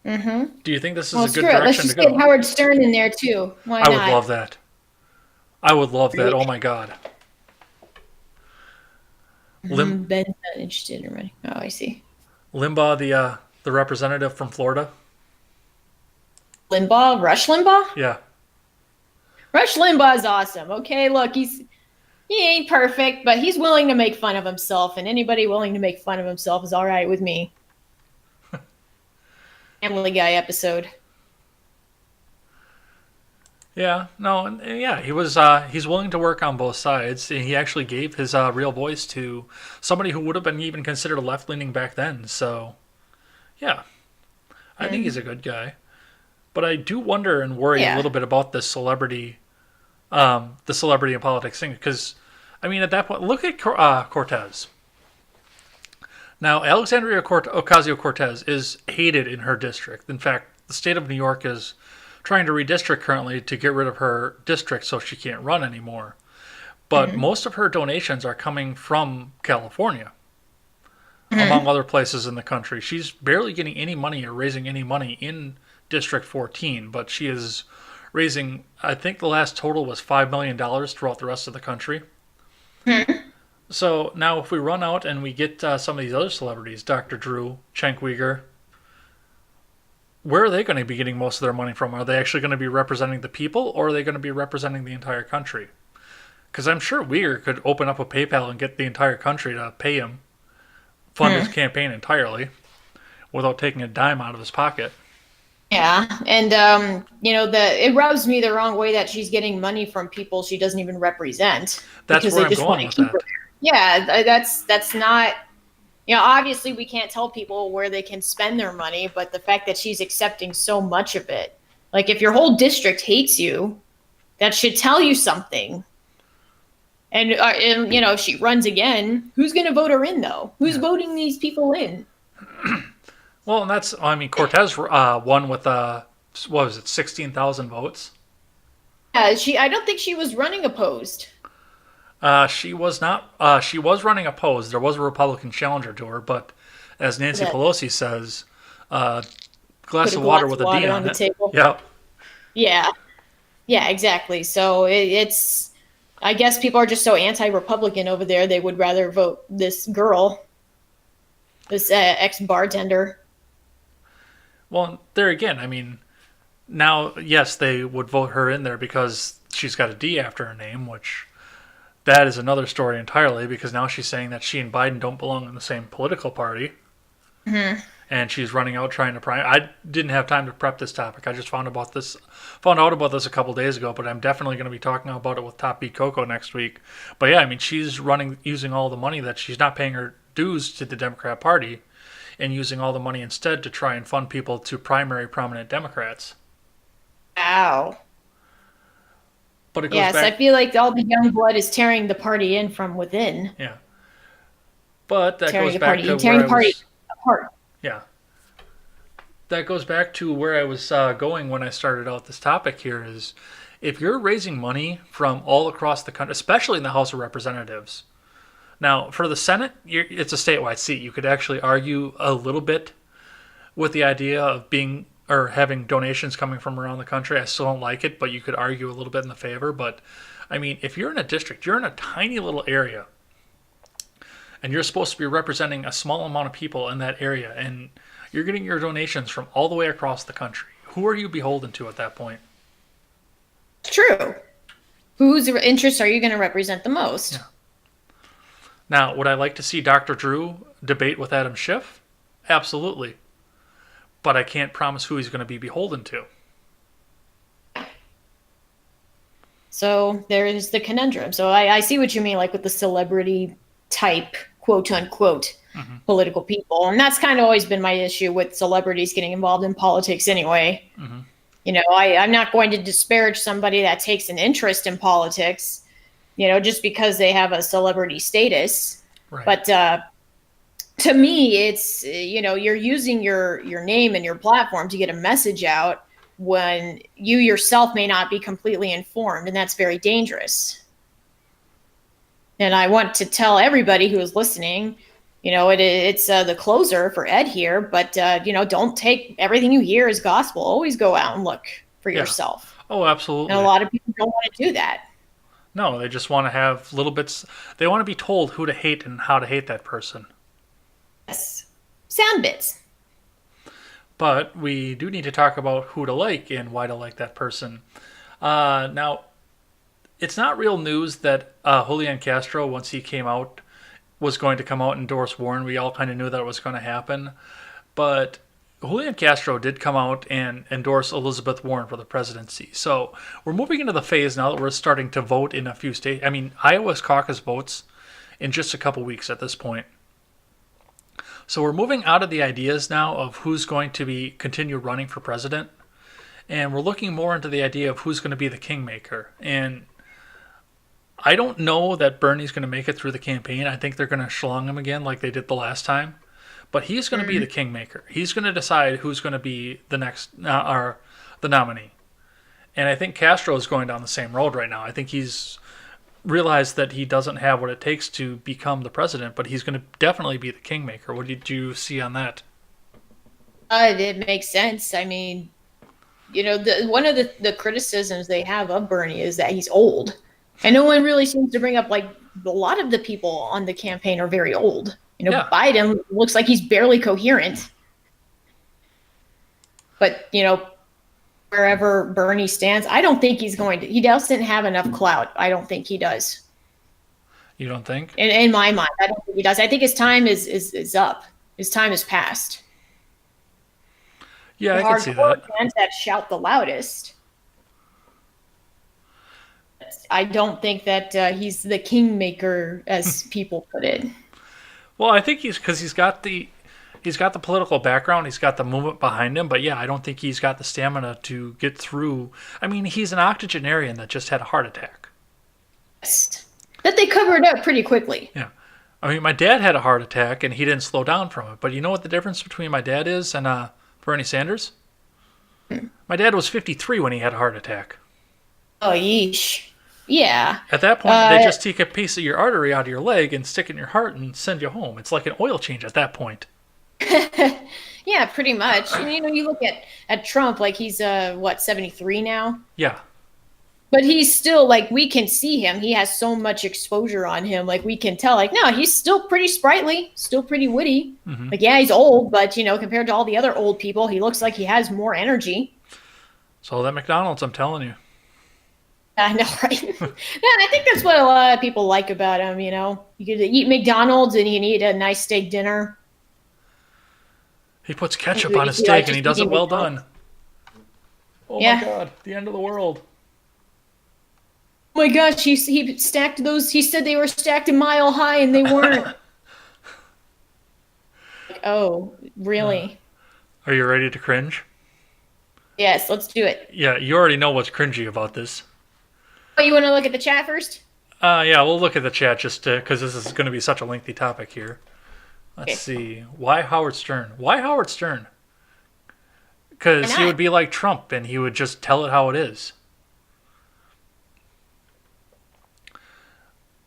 Mm-hmm. Do you think this is Well, a good screw it. Let's direction to just get go? Howard Stern in there too. Why I would not? love that. I would love that. Right. Oh my God. Lim- Ben's not interested in running. Oh, I see. Limbaugh, the representative from Florida. Limbaugh, Rush Limbaugh. Yeah. Rush Limbaugh is awesome. Okay, look, he ain't perfect, but he's willing to make fun of himself, and anybody willing to make fun of himself is all right with me. Family Guy episode. Yeah, no, and yeah, he's willing to work on both sides. And he actually gave his real voice to somebody who would have been even considered a left leaning back then. So yeah, I think he's Mm, a good guy. But I do wonder and worry a yeah. little bit about the celebrity and politics thing because, I mean, at that point, look at Cortez. Now, Ocasio Cortez is hated in her district. In fact, the state of New York is trying to redistrict currently to get rid of her district so she can't run anymore. But Mhm. most of her donations are coming from California, among Mhm. other places in the country. She's barely getting any money or raising any money in District 14, but she is raising, I think the last total was $5 million dollars throughout the rest of the country. Mhm. So now, if we run out and we get some of these other celebrities, Dr. Drew, Cenk Uygur, where are they going to be getting most of their money from? Are they actually going to be representing the people, or are they going to be representing the entire country? Because I'm sure Uygur could open up a PayPal and get the entire country to pay him, fund his Mhm. campaign entirely, without taking a dime out of his pocket. Yeah, and the it rubs me the wrong way that she's getting money from people she doesn't even represent That's because where they I'm just want going to with keep her. that. Yeah, that's not. Obviously we can't tell people where they can spend their money, but the fact that she's accepting so much of it, like if your whole district hates you, that should tell you something. And if she runs again, who's going to vote her in though? Who's Yeah. voting these people in? Well, and that's, I mean, Cortez won with, what was it, 16,000 votes? Yeah, I don't think she was running opposed. She was not. She was running opposed. There was a Republican challenger to her, but as Nancy That Pelosi says, uh, put glass a of glass water of with a D water on on the it. table. Yep. Yeah, yeah, exactly. So it's, I guess people are just so anti-Republican over there. They would rather vote this girl, this ex-bartender. Well, there again, I mean, now, yes, they would vote her in there because she's got a D after her name, which that is another story entirely because now she's saying that she and Biden don't belong in the same political party. Mhm. and she's running out trying to prime. I didn't have time to prep this topic. I just found out about this a couple days ago. But I'm definitely going to be talking about it with Top Beat Coco next week. But yeah, I mean, she's running using all the money that she's not paying her dues to the Democrat Party, and using all the money instead to try and fund people to primary prominent Democrats. Wow. But it goes Yes, I back, feel like all the young blood is tearing the party in from within, yeah. But that tearing goes the back party, to where tearing I the party was, apart. yeah. That goes back to where I was going when I started out this topic here is if you're raising money from all across the country, especially in the House of Representatives. Now, for the Senate, it's a statewide seat. You could actually argue a little bit with the idea of being or having donations coming from around the country. I still don't like it, but you could argue a little bit in the favor. But I mean, if you're in a district, you're in a tiny little area, and you're supposed to be representing a small amount of people in that area, and you're getting your donations from all the way across the country. Who are you beholden to at that point? True. Whose interests are you going to represent the most? Yeah. Now, would I like to see Dr. Drew debate with Adam Schiff? Absolutely. But I can't promise who he's going to be beholden to. So there's the conundrum. So I see what you mean, like with the celebrity type, quote unquote, political people. And that's kind of always been my issue with celebrities getting involved in politics anyway. You know, I'm not going to disparage somebody that takes an interest in politics, you know, just because they have a celebrity status. Right. But to me, it's, you know, you're using your name and your platform to get a message out when you yourself may not be completely informed, and that's very dangerous. And I want to tell everybody who is listening, you know, it's the closer for Ed here, but, you know, don't take everything you hear as gospel. Always go out and look for yourself. Oh, absolutely. And a lot of people don't want to do that. No, they just want to have little bits. They want to be told who to hate and how to hate that person. Yes. Sound bits. But we do need to talk about who to like and why to like that person. Now, it's not real news that Julian Castro, once he came out, was going to come out and endorse Warren. We all kind of knew that was going to happen. But Julian Castro did come out and endorse Elizabeth Warren for the presidency. So we're moving into the phase now that we're starting to vote in a few states. I mean, Iowa's caucus votes in just a couple weeks at this point. So we're moving out of the ideas now of who's going to be continue running for president, and we're looking more into the idea of who's going to be the kingmaker. And I don't know that Bernie's going to make it through the campaign. I think they're going to schlong him again like they did the last time. But he's going to be the kingmaker. He's going to decide who's going to be the next or the nominee. And I think Castro is going down the same road right now. I think he's realized that he doesn't have what it takes to become the president, but he's going to definitely be the kingmaker. What did you see on that? It makes sense. I mean, you know, one of the criticisms they have of Bernie is that he's old. And no one really seems to bring up, like, a lot of the people on the campaign are very old. You know, Biden looks like he's barely coherent. But, you know, wherever Bernie stands, I don't think he's going to. He doesn't have enough clout. I don't think he does. You don't think? In my mind, I don't think he does. I think his time is up. His time is past. Yeah, the I can see that. Fans that shout the loudest. I don't think that he's the kingmaker, as people put it. Well, I think he's got the political background, he's got the movement behind him, but yeah, I don't think he's got the stamina to get through. I mean, he's an octogenarian that just had a heart attack. Yes. That they covered up pretty quickly. Yeah. I mean, my dad had a heart attack and he didn't slow down from it. But you know what the difference between my dad is and Bernie Sanders? My dad was 53 when he had a heart attack. Oh, yeesh. Yeah. At that point, they just take a piece of your artery out of your leg and stick it in your heart and send you home. It's like an oil change at that point. Yeah, pretty much. And, you know, you look at Trump, like he's, 73 now? Yeah. But he's still, like, we can see him. He has so much exposure on him. Like, we can tell, like, no, he's still pretty sprightly, still pretty witty. Mm-hmm. Like, yeah, he's old, but, you know, compared to all the other old people, he looks like he has more energy. So that McDonald's, I'm telling you. I know, right? Yeah, I think that's what a lot of people like about him, you know. You could eat McDonald's and you can eat a nice steak dinner. He puts ketchup on his Yeah, steak and just he does it eating well McDonald's. done. Oh my Yeah. god, the end of the world. Oh my gosh, he stacked those. He said they were stacked a mile high and they weren't. Like, oh, really? Are you ready to cringe? Yes, let's do it. Yeah, you already know what's cringy about this. Oh, you want to look at the chat first? Yeah, we'll look at the chat just because this is going to be such a lengthy topic here. Let's Okay. see. Why Howard Stern? Why Howard Stern? Why Because he not? would be like Trump and he would just tell it how it is.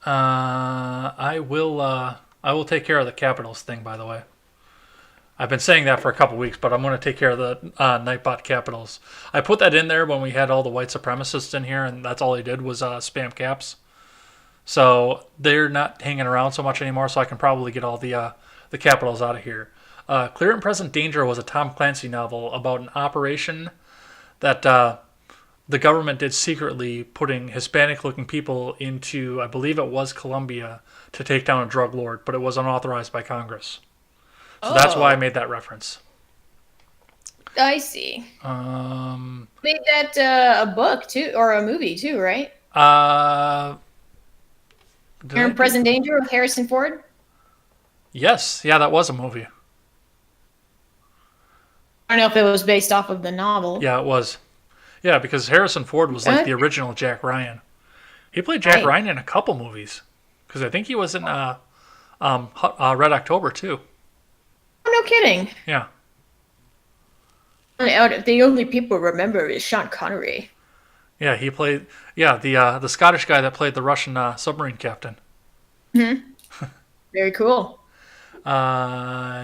I will take care of the Capitals thing, by the way. I've been saying that for a couple weeks, but I'm going to take care of the Nightbot Capitals. I put that in there when we had all the white supremacists in here, and that's all they did was spam caps. So they're not hanging around so much anymore, so I can probably get all the Capitals out of here. Clear and Present Danger was a Tom Clancy novel about an operation that the government did secretly, putting Hispanic-looking people into, I believe it was Colombia, to take down a drug lord, but it was unauthorized by Congress. So that's why I Oh, made that reference. I see. Um, Made that a book too, or a movie too, right? uh, did You're I in do? Present Danger with Harrison Ford. Yes, yeah, that was a movie. I don't know if it was based off of the novel. Yeah, it was. Yeah, because Harrison Ford was like Okay, the original Jack Ryan. He played Jack right. Ryan in a couple movies. Because I think he was in Red October too. Oh, no kidding. Yeah, The only people remember is Sean Connery. yeah, he played. Yeah, the Scottish guy that played the Russian submarine captain. Hmm. Very cool.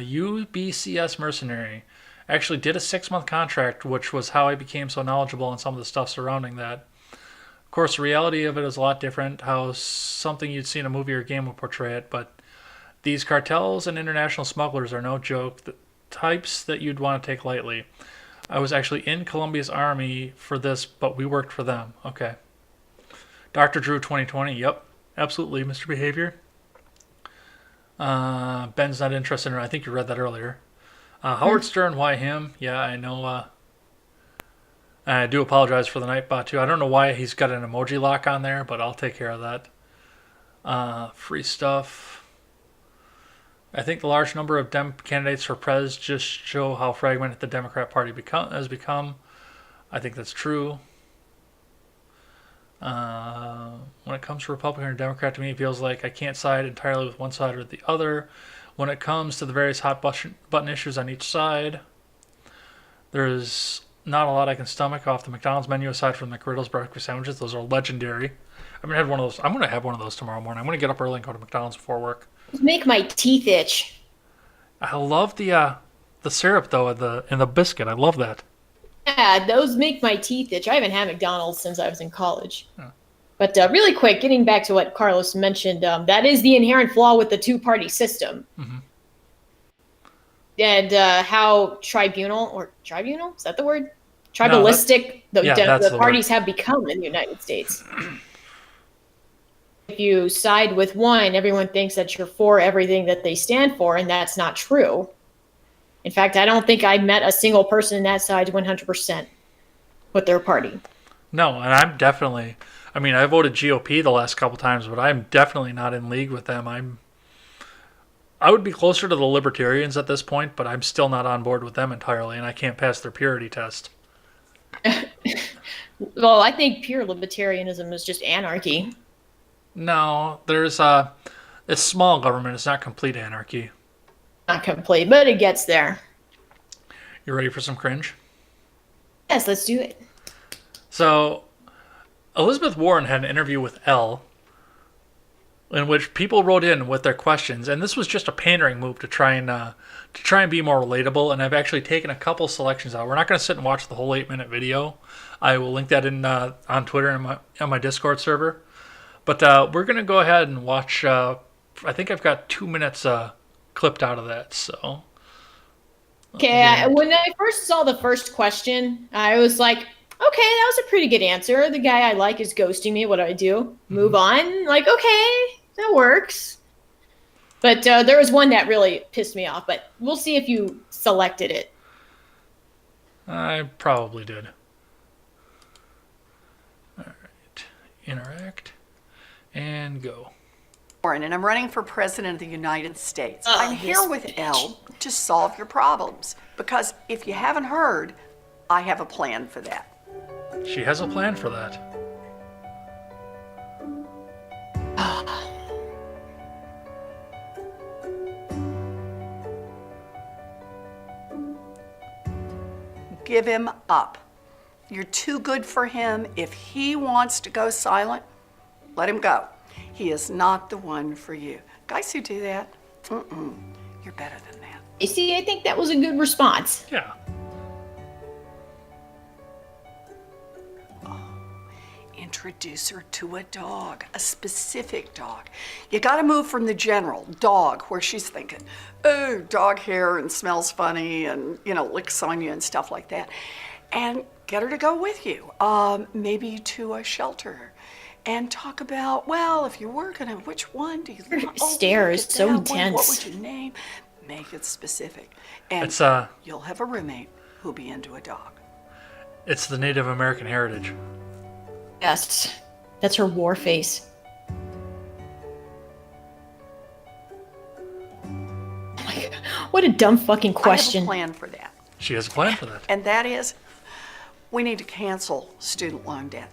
UBCS mercenary actually did a 6-month contract, which was how I became so knowledgeable on some of the stuff surrounding that. Of course, the reality of it is a lot different. How something you'd see in a movie or game would portray it, but these cartels and international smugglers are no joke. The types that you'd want to take lightly. I was actually in Colombia's army for this, but we worked for them. Okay. Dr. Drew 2020. Yep. Absolutely, Mr. Behavior. Ben's not interested in her. I think you read that earlier. Howard Hmm. Stern, why him? Yeah, I know. I do apologize for the Nightbot, too. I don't know why he's got an emoji lock on there, but I'll take care of that. Free stuff. I think the large number of Dem candidates for Prez just show how fragmented the Democrat Party has become. I think that's true. When it comes to Republican or Democrat, to me, it feels like I can't side entirely with one side or the other. When it comes to the various hot button issues on each side, there's not a lot I can stomach off the McDonald's menu aside from the McGriddles breakfast sandwiches. Those are legendary. I haven't had one of those. I'm going to have one of those tomorrow morning. I'm going to get up early and go to McDonald's before work. Make my teeth itch. I love the syrup though in the biscuit. I love that. Yeah, those make my teeth itch. I haven't had McDonald's since I was in college. Yeah. But really quick, getting back to what Carlos mentioned, that is the inherent flaw with the two-party system. Mm-hmm. And how tribunal, is that the word? No, Tribalistic that's the the word. parties have become in the United States. If you side with one, everyone thinks that you're for everything that they stand for, and that's not true. In fact, I don't think I met a single person in that side 100% with their party. No, and I'm definitely. I mean, I voted GOP the last couple times, but I'm definitely not in league with them. I would be closer to the libertarians at this point, but I'm still not on board with them entirely, and I can't pass their purity test. Well, I think pure libertarianism is just anarchy. No, there's it's small government. It's not complete anarchy. Not complete, but it gets there. You ready for some cringe? Yes, let's do it. So Elizabeth Warren had an interview with Elle in which people wrote in with their questions, and this was just a pandering move to try and be more relatable. And I've actually taken a couple selections out. We're not going to sit and watch the whole 8-minute video. I will link that in on Twitter and on my Discord server. But we're going to go ahead and watch. I think I've got 2 minutes clipped out of that. So Okay, when I first saw the first question, I was like, okay, that was a pretty good answer. The guy I like is ghosting me. What do I do? Move on? Like, okay, that works. But there was one that really pissed me off. But we'll see if you selected it. I probably did. All right. Interact. And go. And I'm running for President of the United States. Oh, I'm here this with bitch. Elle to solve your problems. Because if you haven't heard, I have a plan for that. She has a plan for that. Give him up. You're too good for him. If he wants to go silent, let him go. He is not the one for you. Guys who do that, you're better than that. You see, I think that was a good response. Yeah. Introduce her to a dog, a specific dog. You got to move from the general dog, where she's thinking, oh, dog hair and smells funny and, licks on you and stuff like that. And get her to go with you, maybe to a shelter. And talk about, well, if you were gonna, which one do you Her like? stare is so intense. What would you name? Make it specific. And It's you'll have a roommate who'll be into a dog. it's the Native American heritage. Yes, that's her war face. Oh my God. What a dumb fucking I have question. a plan for that. She has a plan for that. And that is, we need to cancel student loan debt.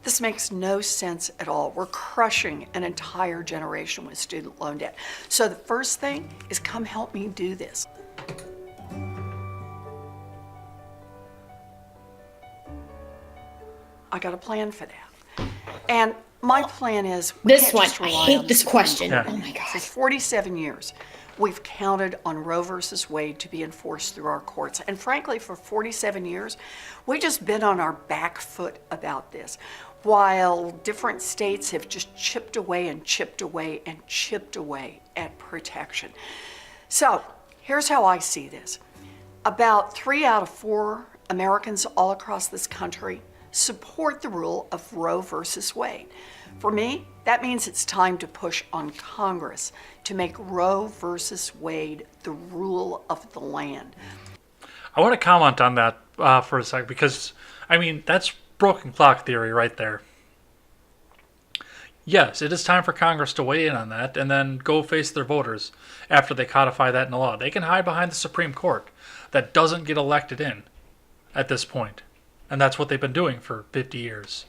This makes no sense at all. We're crushing an entire generation with student loan debt. So the first thing is come help me do this. I got a plan for that. And my plan is we This can't one, just I rely hate on the this Supreme question. Court. Oh my For God. 47 years, we've counted on Roe versus Wade to be enforced through our courts. And frankly, for 47 years, we've just been on our back foot about this, while different states have just chipped away and chipped away and chipped away at protection. So here's how I see this. About 3 out of 4 Americans all across this country support the rule of Roe versus Wade. For me, that means it's time to push on Congress to make Roe versus Wade the rule of the land. I want to comment on that for a sec because, that's broken clock theory right there. Yes, it is time for Congress to weigh in on that and then go face their voters after they codify that in the law. They can hide behind the Supreme Court that doesn't get elected in at this point. And that's what they've been doing for 50 years.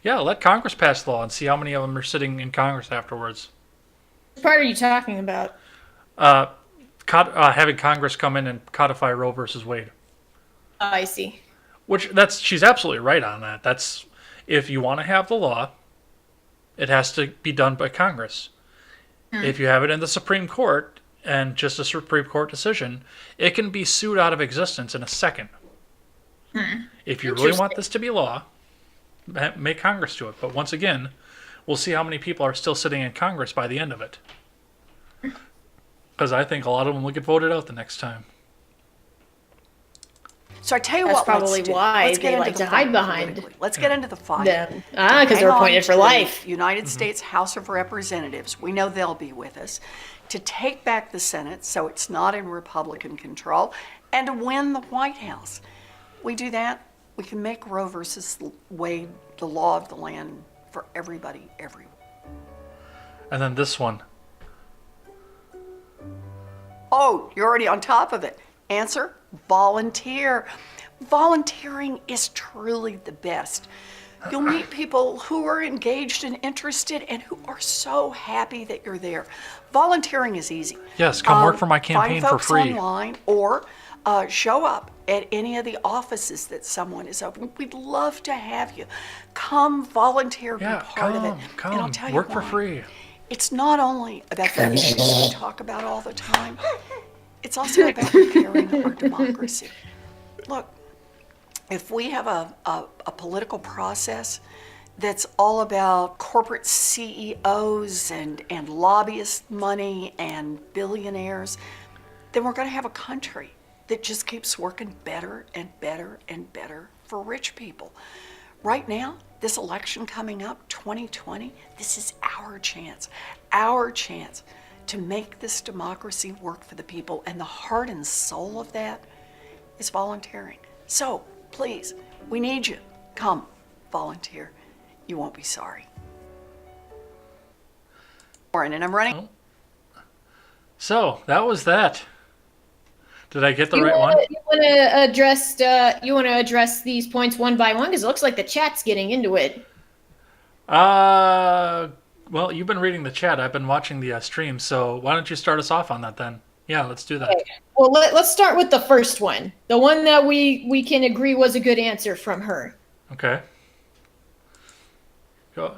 Yeah, let Congress pass the law and see how many of them are sitting in Congress afterwards. What part are you talking about? Having Congress come in and codify Roe versus Wade. Oh, I see. She's absolutely right on that. That's, if you want to have the law, it has to be done by Congress. If you have it in the Supreme Court and just a Supreme Court decision, it can be sued out of existence in a second. If you really want this to be law, make Congress do it. But once again, we'll see how many people are still sitting in Congress by the end of it. Because I think a lot of them will get voted out the next time. So I tell you That's what, probably let's do. why Let's get they into like the to fight hide behind politically. Let's get into the fight. them. Because Hang they're on appointed to for the life. United States House of Representatives. We know they'll be with us to take back the Senate so it's not in Republican control and to win the White House. We do that, we can make Roe versus Wade the law of the land for everybody, everywhere. And then this one. Oh, you're already on top of it. Answer, volunteer. Volunteering is truly the best. You'll meet people who are engaged and interested and who are so happy that you're there. Volunteering is easy. Yes, come work for my campaign Find for folks free. online or show up at any of the offices that someone is open. We'd love to have you. Come volunteer, Yeah, be part of it. come, And I'll tell you work for why. free. It's not only about the issues we talk about all the time, it's also about repairing our democracy. Look, if we have a political process that's all about corporate CEOs and lobbyist money and billionaires, then we're going to have a country that just keeps working better and better and better for rich people. Right now, this election coming up, 2020, this is our chance to make this democracy work for the people, and the heart and soul of that is volunteering. So please, we need you. Come, volunteer. You won't be sorry. Warren, and I'm running. So that was that. Did I get the right one? You want to address these points one by one, because it looks like the chat's getting into it. Well, you've been reading the chat. I've been watching the stream. So why don't you start us off on that then? Yeah, let's do that. Okay. Well, let's start with the first one, the one that we can agree was a good answer from her. Okay.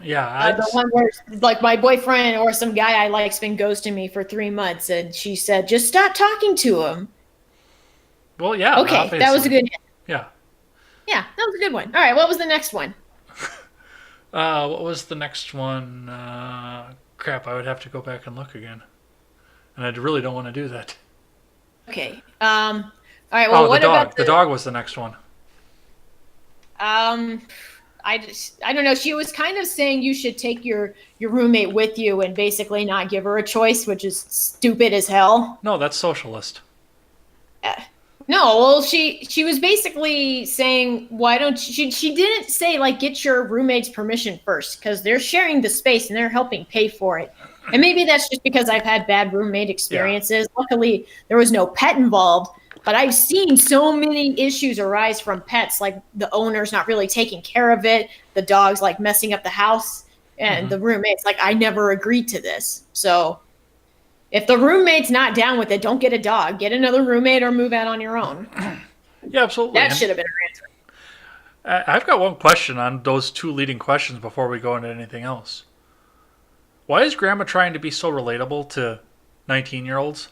Yeah, the one where, like, my boyfriend or some guy I like's been ghosting me for 3 months, and she said, "Just stop talking to him." Well, yeah. Okay, obviously. that was a good answer. Yeah. Yeah, that was a good one. All right, what was the next one? What was the next one? Crap, I would have to go back and look again, and I really don't want to do that. Okay. All right. Well, what about the dog was the next one. I don't know. She was kind of saying you should take your roommate with you and basically not give her a choice, which is stupid as hell. No, that's socialist. No, well, she was basically saying, why don't she didn't say, like, get your roommate's permission first, because they're sharing the space and they're helping pay for it. And maybe that's just because I've had bad roommate experiences. Yeah. Luckily, there was no pet involved, but I've seen so many issues arise from pets, like the owner's not really taking care of it, the dog's like messing up the house, and the roommate's like, I never agreed to this. So if the roommate's not down with it, don't get a dog. Get another roommate or move out on your own. Yeah, absolutely. That should have been her answer. I've got one question on those two leading questions before we go into anything else. Why is Grandma trying to be so relatable to 19-year-olds?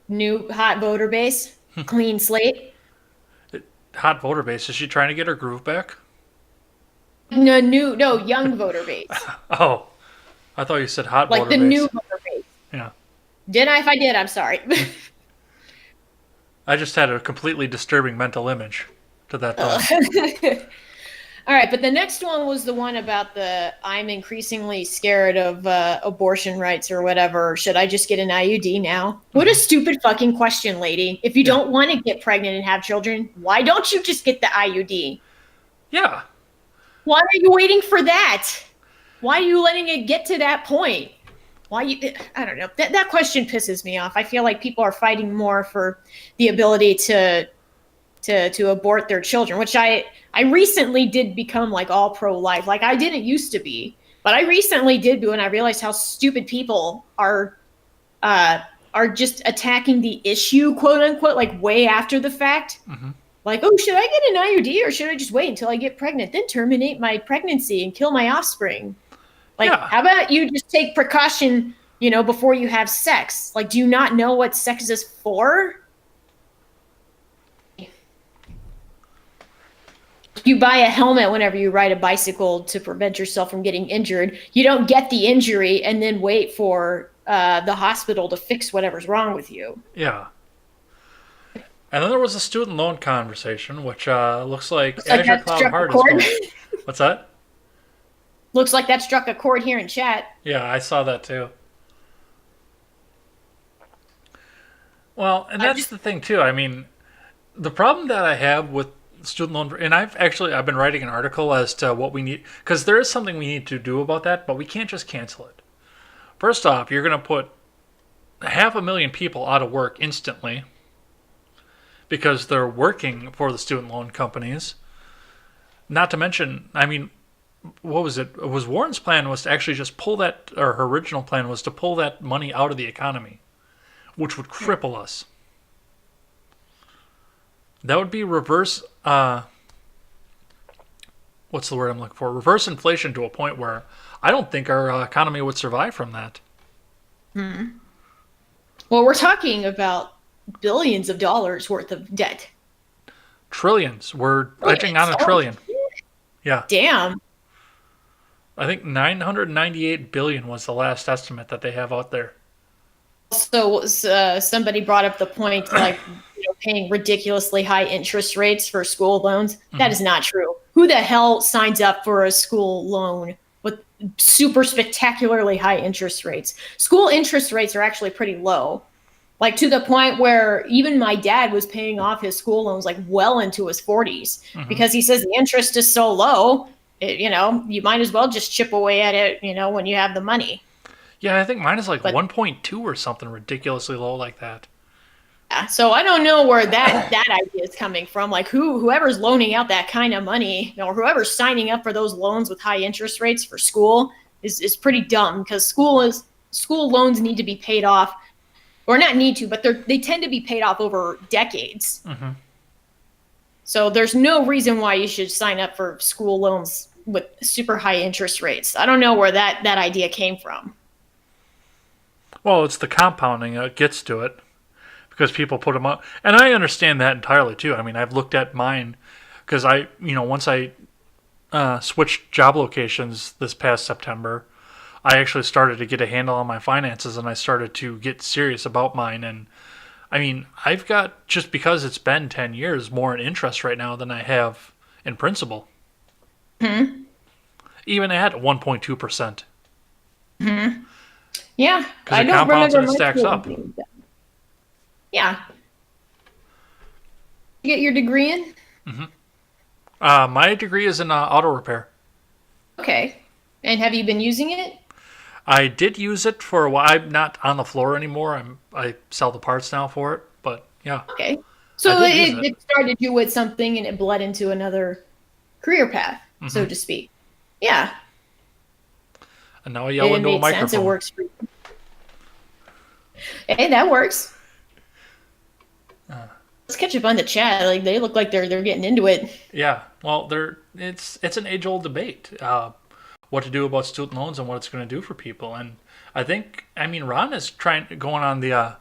New hot voter base, clean slate. Hot voter base. Is she trying to get her groove back? No, young voter base. Oh, I thought you said hot voter base. Like the new voter base. Yeah. Did I? If I did, I'm sorry. I just had a completely disturbing mental image to that thought. All right, but the next one was the one about I'm increasingly scared of abortion rights or whatever. Should I just get an IUD now? What a stupid fucking question, lady. If you don't want to get pregnant and have children, why don't you just get the IUD? Yeah. Why are you waiting for that? Why are you letting it get to that point? I don't know. That question pisses me off. I feel like people are fighting more for the ability to abort their children, which I recently did become like all pro-life. Like I didn't used to be, but I recently did when I realized how stupid people are just attacking the issue, quote unquote, like way after the fact. Mm-hmm. Like, oh, should I get an IUD or should I just wait until I get pregnant, then terminate my pregnancy and kill my offspring? Like, How about you just take precaution, before you have sex? Like, do you not know what sex is for? You buy a helmet whenever you ride a bicycle to prevent yourself from getting injured. You don't get the injury and then wait for the hospital to fix whatever's wrong with you. Yeah. And then there was a student loan conversation, which looks like Azure Cloud Heart is going. What's that? Looks like that struck a chord here in chat. Yeah, I saw that too. Well, and that's the thing too. I mean, the problem that I have with student loan, and I've been writing an article as to what we need, because there is something we need to do about that, but we can't just cancel it. First off, you're going to put 500,000 people out of work instantly because they're working for the student loan companies. Not to mention, I mean, what was it? It was Warren's plan was to actually just pull that, or her original plan was to pull that money out of the economy, which would cripple us. That would be reverse, what's the word I'm looking for? Reverse inflation to a point where I don't think our economy would survive from that. Well, we're talking about billions of dollars worth of debt. Trillions. We're edging on a trillion. Yeah. Damn. I think 998 billion was the last estimate that they have out there. So somebody brought up the point, like, paying ridiculously high interest rates for school loans. That is not true. Who the hell signs up for a school loan with super spectacularly high interest rates. School interest rates are actually pretty low, like to the point where even my dad was paying off his school loans like well into his 40s because he says the interest is so low, you might as well just chip away at it, when you have the money. Yeah, I think mine is like But 1.2 or something ridiculously low like that. yeah, so I don't know where that idea is coming from. Like whoever's loaning out that kind of money, or whoever's signing up for those loans with high interest rates for school is pretty dumb, because school loans need to be paid off, or not need to, but they tend to be paid off over decades. So there's no reason why you should sign up for school loans with super high interest rates. I don't know where that idea came from. Well, it's the compounding that gets to it because people put them up. And I understand that entirely, too. I mean, I've looked at mine because once I switched job locations this past September, I actually started to get a handle on my finances and I started to get serious about mine. And I mean, I've got, just because it's been 10 years, more in interest right now than I have in principal. Even at 1.2%. Yeah, Because I it don't compounds remember and it my stacks school up. being done. Yeah. You get your degree in? My degree is in auto repair. Okay. And have you been using it? I did use it for a while. I'm not on the floor anymore. I sell the parts now for it. But yeah, Okay. So I did use it. it started you with something and it bled into another career path, so to speak. Yeah. And now I yell into a Makes sense. It microphone. works for you. Hey, that works. Let's catch up on the chat. Like, they look like they're getting into it. Yeah. Well, it's an age old debate. What to do about student loans and what it's going to do for people. And I mean, Ron is going on the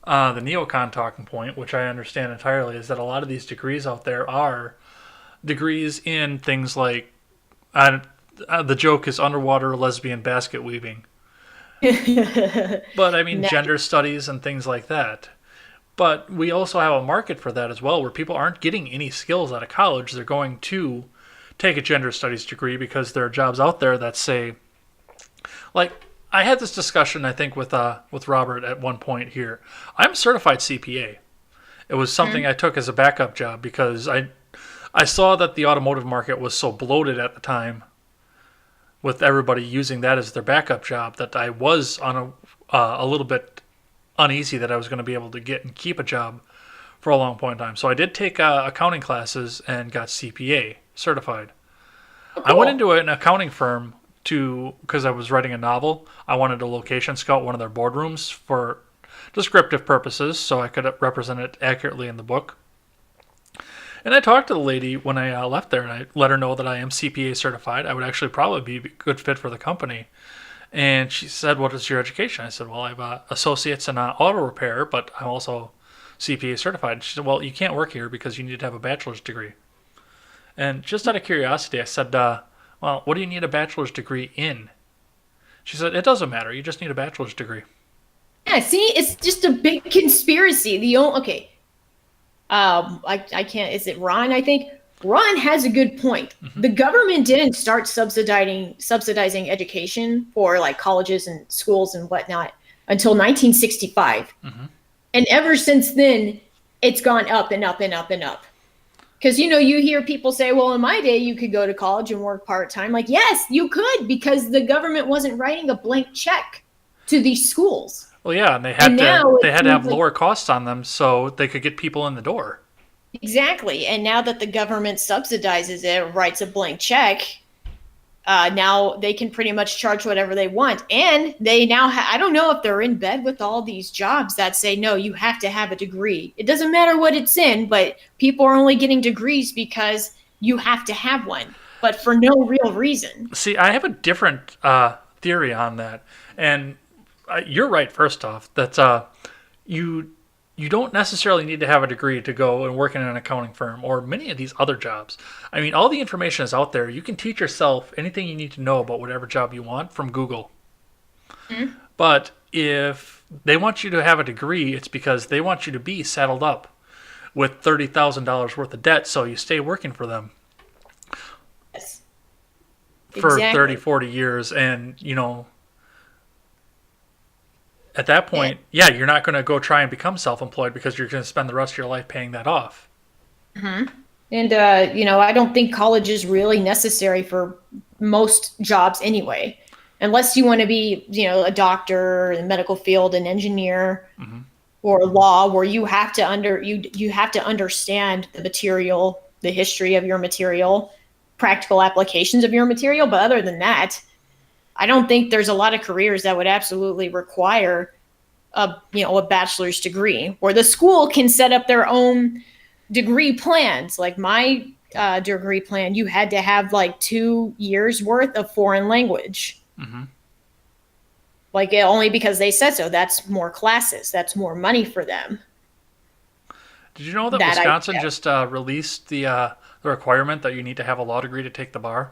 neocon talking point, which I understand entirely, is that a lot of these degrees out there are degrees in things like, the joke is underwater lesbian basket weaving. But I mean, gender studies and things like that. But we also have a market for that as well, where people aren't getting any skills out of college. They're going to take a gender studies degree because there are jobs out there that say, like, I had this discussion, I think, with Robert at one point here. I'm a certified CPA. It was something I took as a backup job because I saw that the automotive market was so bloated at the time, with everybody using that as their backup job, that I was on a little bit uneasy that I was going to be able to get and keep a job for a long point in time. So I did take accounting classes and got CPA certified. Cool. I went into an accounting firm because I was writing a novel. I wanted to location scout one of their boardrooms for descriptive purposes so I could represent it accurately in the book. And I talked to the lady when I left there, and I let her know that I am CPA certified. I would actually probably be a good fit for the company. And she said, "What is your education?" I said, "Well, I have associates in auto repair, but I'm also CPA certified." She said, "Well, you can't work here because you need to have a bachelor's degree." And just out of curiosity, I said, "Well, what do you need a bachelor's degree in?" She said, "It doesn't matter. You just need a bachelor's degree." Yeah, see, it's just a big conspiracy. Okay. I can't. Is it Ron? I think Ron has a good point. The government didn't start subsidizing education for like colleges and schools and whatnot until 1965, and ever since then, it's gone up and up and up and up. Because you hear people say, "Well, in my day, you could go to college and work part time." Like, yes, you could, because the government wasn't writing a blank check to these schools. Well, yeah, and they had to have lower costs on them so they could get people in the door. Exactly. And now that the government subsidizes it, writes a blank check, now they can pretty much charge whatever they want. And they now I don't know if they're in bed with all these jobs that say, no, you have to have a degree. It doesn't matter what it's in, but people are only getting degrees because you have to have one, but for no real reason. See, I have a different theory on that. And you're right, first off, that you don't necessarily need to have a degree to go and work in an accounting firm or many of these other jobs. I mean, all the information is out there. You can teach yourself anything you need to know about whatever job you want from Google. But if they want you to have a degree, it's because they want you to be saddled up with $30,000 worth of debt so you stay working for them. Yes. for 30, Exactly. 40 years. And, at that Yeah. point, yeah, you're not going to go try and become self-employed because you're going to spend the rest of your life paying that off. And I don't think college is really necessary for most jobs anyway, unless you want to be, a doctor in the medical field, an engineer, or law, where you have to understand the material, the history of your material, practical applications of your material. But other than that, I don't think there's a lot of careers that would absolutely require a bachelor's degree, or the school can set up their own degree plans. Like my degree plan, you had to have like 2 years worth of foreign language. Like only because they said so. That's more classes. That's more money for them. Did you know that That I Wisconsin just released the requirement that you need to have a law degree to take the bar?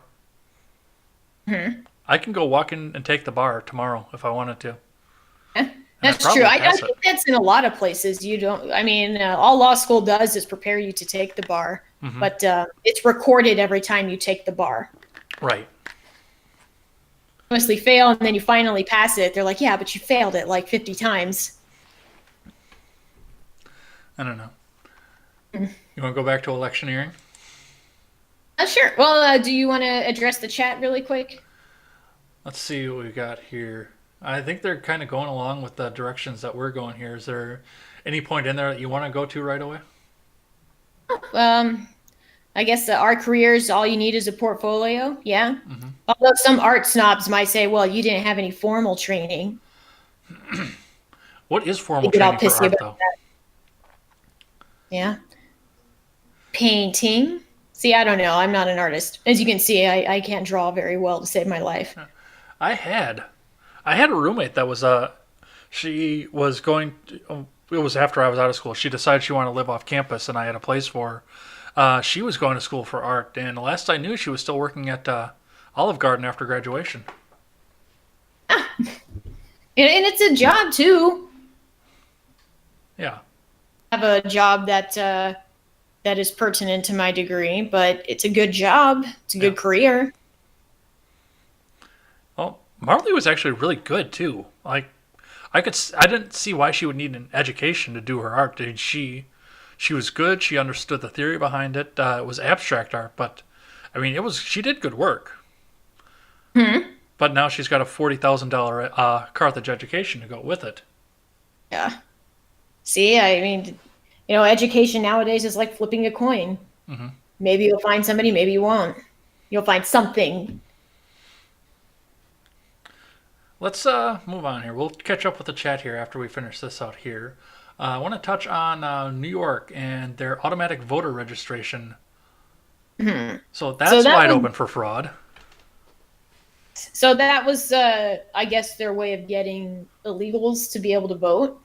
I can go walk in and take the bar tomorrow if I wanted to. Yeah, And I'd that's true. probably I pass think it. that's in a lot of places. You don't. I mean, all law school does is prepare you to take the bar, but it's recorded every time you take the bar. Right. Mostly fail, and then you finally pass it. They're like, "Yeah, but you failed it like 50 times." I don't know. You want to go back to electioneering? Sure. Well, do you want to address the chat really quick? Let's see what we got here. I think they're kind of going along with the directions that we're going here. Is there any point in there that you want to go to right away? I guess our careers, all you need is a portfolio. Yeah. Although some art snobs might say, well, you didn't have any formal training. What is They formal get all training for pissy art, about though? that. Yeah. Painting. See, I don't know. I'm not an artist. As you can see, I can't draw very well to save my life. I had, I had a roommate that was she was going. It was after I was out of school. She decided she wanted to live off campus, and I had a place for her. She was going to school for art, and last I knew, she was still working at Olive Garden after graduation. And it's a job, too. Yeah. I have a job that is pertinent to my degree, but it's a good job. It's a good career. Well, Marley was actually really good too. Like, I didn't see why she would need an education to do her art. She was good. She understood the theory behind it. It was abstract art, but I mean, she did good work. But now she's got a $40,000 Carthage education to go with it. Yeah. See, I mean, education nowadays is like flipping a coin. Maybe you'll find somebody, maybe you won't. You'll find something. Let's move on here. We'll catch up with the chat here after we finish this out here. I want to touch on New York and their automatic voter registration. So that's that wide was- open for fraud. So that was, I guess, their way of getting illegals to be able to vote.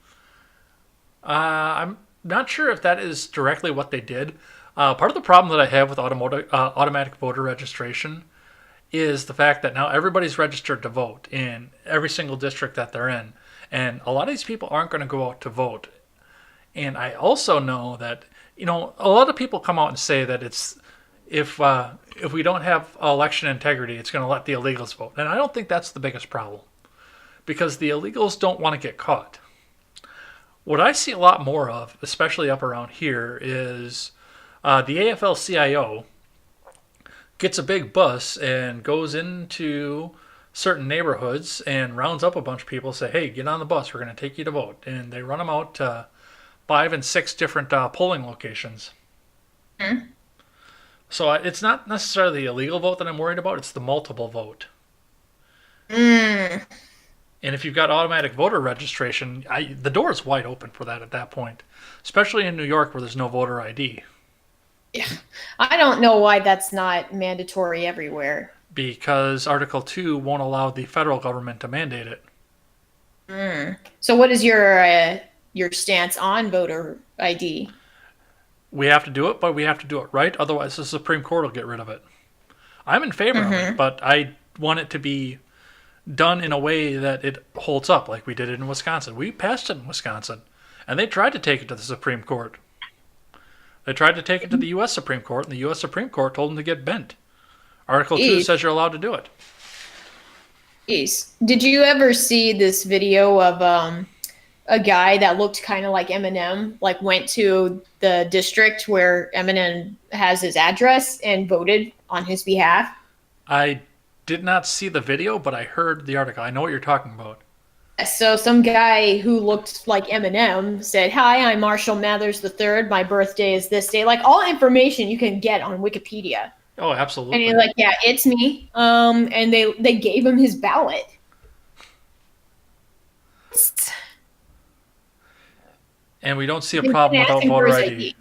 I'm not sure if that is directly what they did. Part of the problem that I have with automatic voter registration is the fact that now everybody's registered to vote in every single district that they're in. And a lot of these people aren't going to go out to vote. And I also know that, a lot of people come out and say that it's if we don't have election integrity, it's going to let the illegals vote. And I don't think that's the biggest problem, because the illegals don't want to get caught. What I see a lot more of, especially up around here, is the AFL-CIO gets a big bus and goes into certain neighborhoods and rounds up a bunch of people, say, hey, get on the bus, we're going to take you to vote. And they run them out to 5 and 6 different polling locations. So it's not necessarily the illegal vote that I'm worried about, it's the multiple vote. And if you've got automatic voter registration, the door is wide open for that at that point, especially in New York where there's no voter ID. Yeah. I don't know why that's not mandatory everywhere. Because Article 2 won't allow the federal government to mandate it. So what is your stance on voter ID? We have to do it, but we have to do it right. Otherwise, the Supreme Court will get rid of it. I'm in favor of it, but I want it to be done in a way that it holds up, like we did it in Wisconsin. We passed it in Wisconsin, and they tried to take it to the Supreme Court. They tried to take it to the U.S. Supreme Court, and the U.S. Supreme Court told them to get bent, Article 2 Jeez. says you're allowed to do it. Jeez. Did you ever see this video of a guy that looked kind of like Eminem, like went to the district where Eminem has his address and voted on his behalf? I did not see the video, but I heard the article. I know what you're talking about. So some guy who looked like Eminem said, "Hi, I'm Marshall Mathers III. My birthday is this day." Like all information you can get on Wikipedia. Oh, And absolutely. he's like, "Yeah, it's me." And they gave him his ballot. And we don't see a They problem didn't ask without him for voter his ID.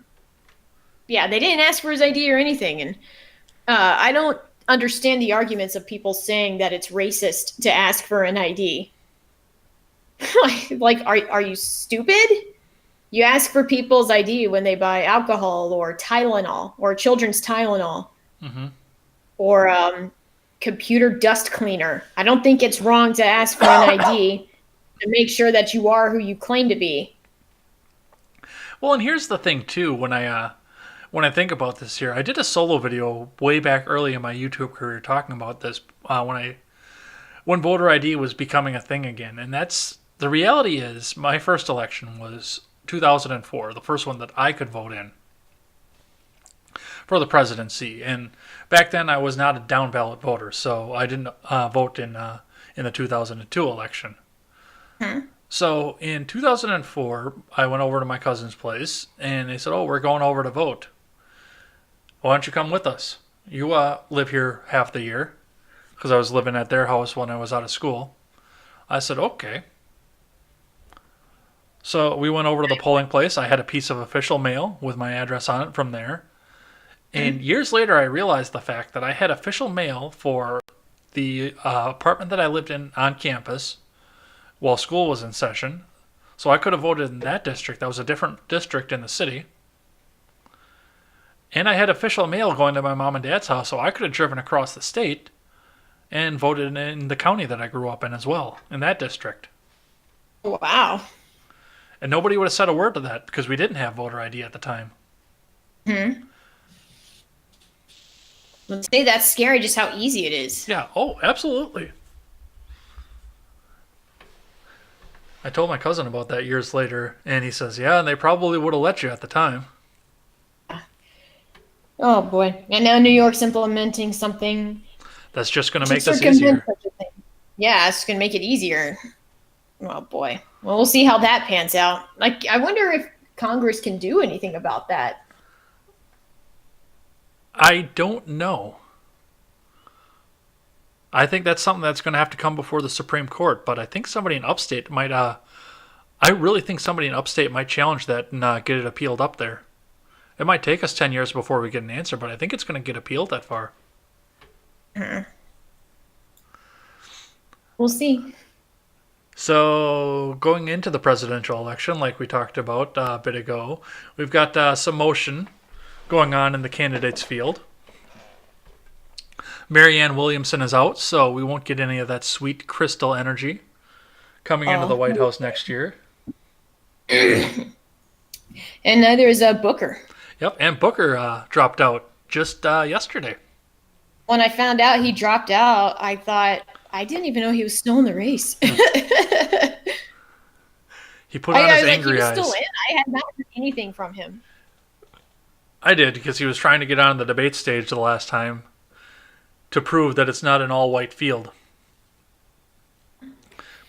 Yeah, they didn't ask for his ID or anything, and I don't understand the arguments of people saying that it's racist to ask for an ID. Like, are you stupid? You ask for people's ID when they buy alcohol or Tylenol or children's Tylenol or computer dust cleaner. I don't think it's wrong to ask for an ID to make sure that you are who you claim to be. Well, and here's the thing too. When I think about this here, I did a solo video way back early in my YouTube career talking about this when voter ID was becoming a thing again, and that's the reality. Is my first election was 2004, the first one that I could vote in for the presidency, and back then I was not a down ballot voter, so I didn't vote in the 2002 election. So in 2004, I went over to my cousin's place, and they said, "Oh, we're going over to vote. Why don't you come with us? You live here half the year," because I was living at their house when I was out of school. I said, "Okay." So we went over to the polling place. I had a piece of official mail with my address on it from there. And years later, I realized the fact that I had official mail for the apartment that I lived in on campus while school was in session. So I could have voted in that district. That was a different district in the city. And I had official mail going to my mom and dad's house, so I could have driven across the state and voted in the county that I grew up in as well, in that district. Wow. And nobody would have said a word to that because we didn't have voter ID at the time. Let's say that's scary just how easy it is. Yeah, oh, absolutely. I told my cousin about that years later, and he says, yeah, and they probably would have let you at the time. Oh boy. And now New York's implementing something That's just going to to make this circumvent easier. such a thing. Yeah, it's going to make it easier. Oh boy. Well, we'll see how that pans out. Like, I wonder if Congress can do anything about that. I don't know. I think that's something that's going to have to come before the Supreme Court, but I think somebody in upstate might, I really think somebody in upstate might challenge that and get it appealed up there. It might take us 10 years before we get an answer, but I think it's going to get appealed that far. We'll see. So, going into the presidential election, like we talked about a bit ago, we've got some motion going on in the candidates field. Marianne Williamson is out, so we won't get any of that sweet crystal energy coming into the White House next year. And neither is Booker. Yep, and Booker dropped out just yesterday. When I found out he dropped out, I thought, I didn't even know he was still in the race. He put on his was angry he was eyes. still in. I had not heard anything from him. I did, because he was trying to get on the debate stage the last time to prove that it's not an all-white field.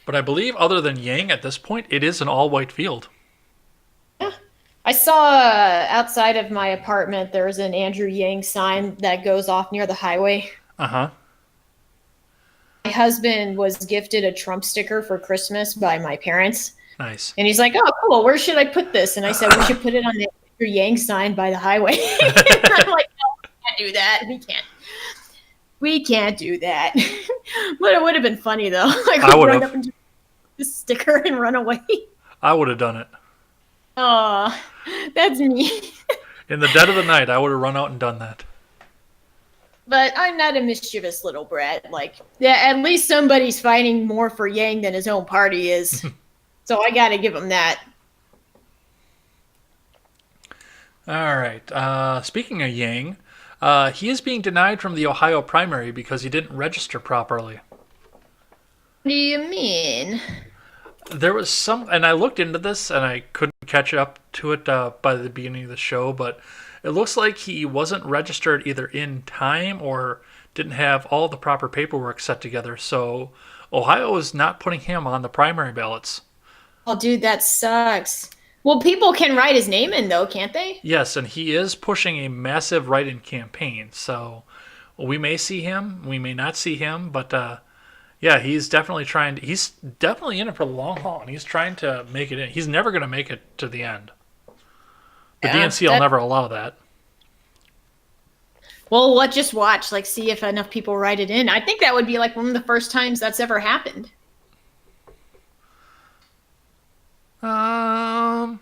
But I believe, other than Yang at this point, it is an all-white field. Yeah. I saw outside of my apartment, there's an Andrew Yang sign that goes off near the highway. Uh-huh. My husband was gifted a Trump sticker for Christmas by my parents. Nice. And he's like, "Oh, cool. Where should I put this?" And I said, "We should put it on the Andrew Yang sign by the highway." I'm like, "No, we can't do that. We can't do that." But it would have been funny, though. Like, I would run have. up and just the sticker and run away. I would have done it. Oh, that's me. In the dead of the night, I would have run out and done that. But I'm not a mischievous little brat. Like, yeah, at least somebody's fighting more for Yang than his own party is. So I got to give him that. All right. Speaking of Yang, He is being denied from the Ohio primary because he didn't register properly. What do you mean? There was some, and I looked into this and I couldn't catch up to it by the beginning of the show, but it looks like he wasn't registered either in time or didn't have all the proper paperwork set together. So Ohio is not putting him on the primary ballots. Oh, dude, that sucks. Well, people can write his name in, though, can't they? Yes, and he is pushing a massive write-in campaign. So we may see him, we may not see him, but yeah, he's definitely trying to. He's definitely in it for the long haul, and he's trying to make it in. He's never going to make it to the end. The Yeah, DNC will never allow that. Well, let's just watch, like, see if enough people write it in. I think that would be like one of the first times that's ever happened. Well,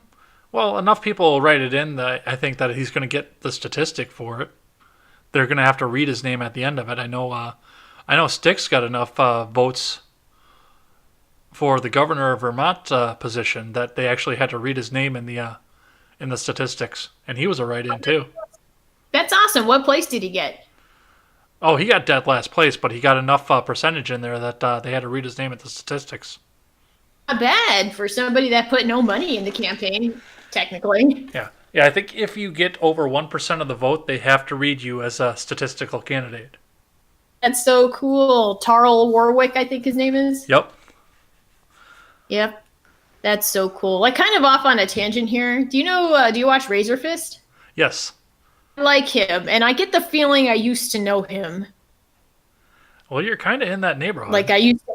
enough people will write it in that I think that he's going to get the statistic for it. They're going to have to read his name at the end of it. I know Sticks got enough votes for the governor of Vermont position that they actually had to read his name in the statistics, and he was a write-in too. That's awesome. What place did he get? Oh, he got dead last place, but he got enough percentage in there that they had to read his name at the statistics. Not bad for somebody that put no money in the campaign, technically. Yeah. I think if you get over 1% of the vote, they have to read you as a statistical candidate. That's so cool. Tarl Warwick, I think his name is. Yep. Yep. That's so cool. Like, kind of off on a tangent here. Do you watch Razor Fist? Yes. I like him, and I get the feeling I used to know him. Well, you're kind of in that neighborhood. Like, I used to.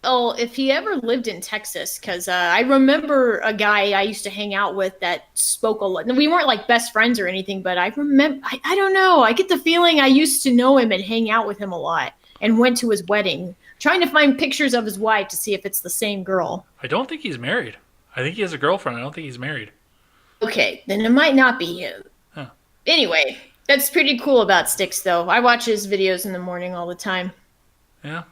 Oh, if he ever lived in Texas, because I remember a guy I used to hang out with that spoke a lot. We weren't like best friends or anything, but I remember, I don't know. I get the feeling I used to know him and hang out with him a lot and went to his wedding, trying to find pictures of his wife to see if it's the same girl. I don't think he's married. I think he has a girlfriend. I don't think he's married. Okay, then it might not be him. Huh. Anyway, that's pretty cool about Sticks, though. I watch his videos in the morning all the time. Yeah.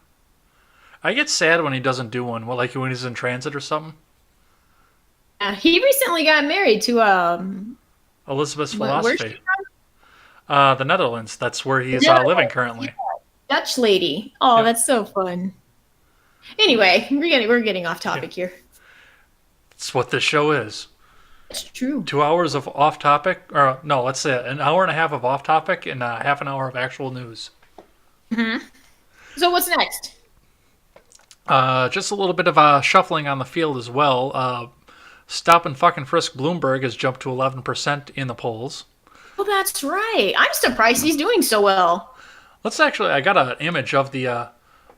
I get sad when he doesn't do one. Well, like when he's in transit or something. He recently got married to Elizabeth's where's she philosophy. from? The Netherlands. That's where he's Netherlands. living currently. Dutch lady. Oh, Yep. that's so fun. Anyway, we're getting off topic here. That's what this show is. It's true. 2 hours of off topic, or no, let's say an hour and a half of off topic and half an hour of actual news. So what's next? Just a little bit of shuffling on the field as well. Stop and fucking frisk Bloomberg has jumped to 11% in the polls. Oh, that's right. I'm surprised he's doing so well. Let's actually, I got an image of the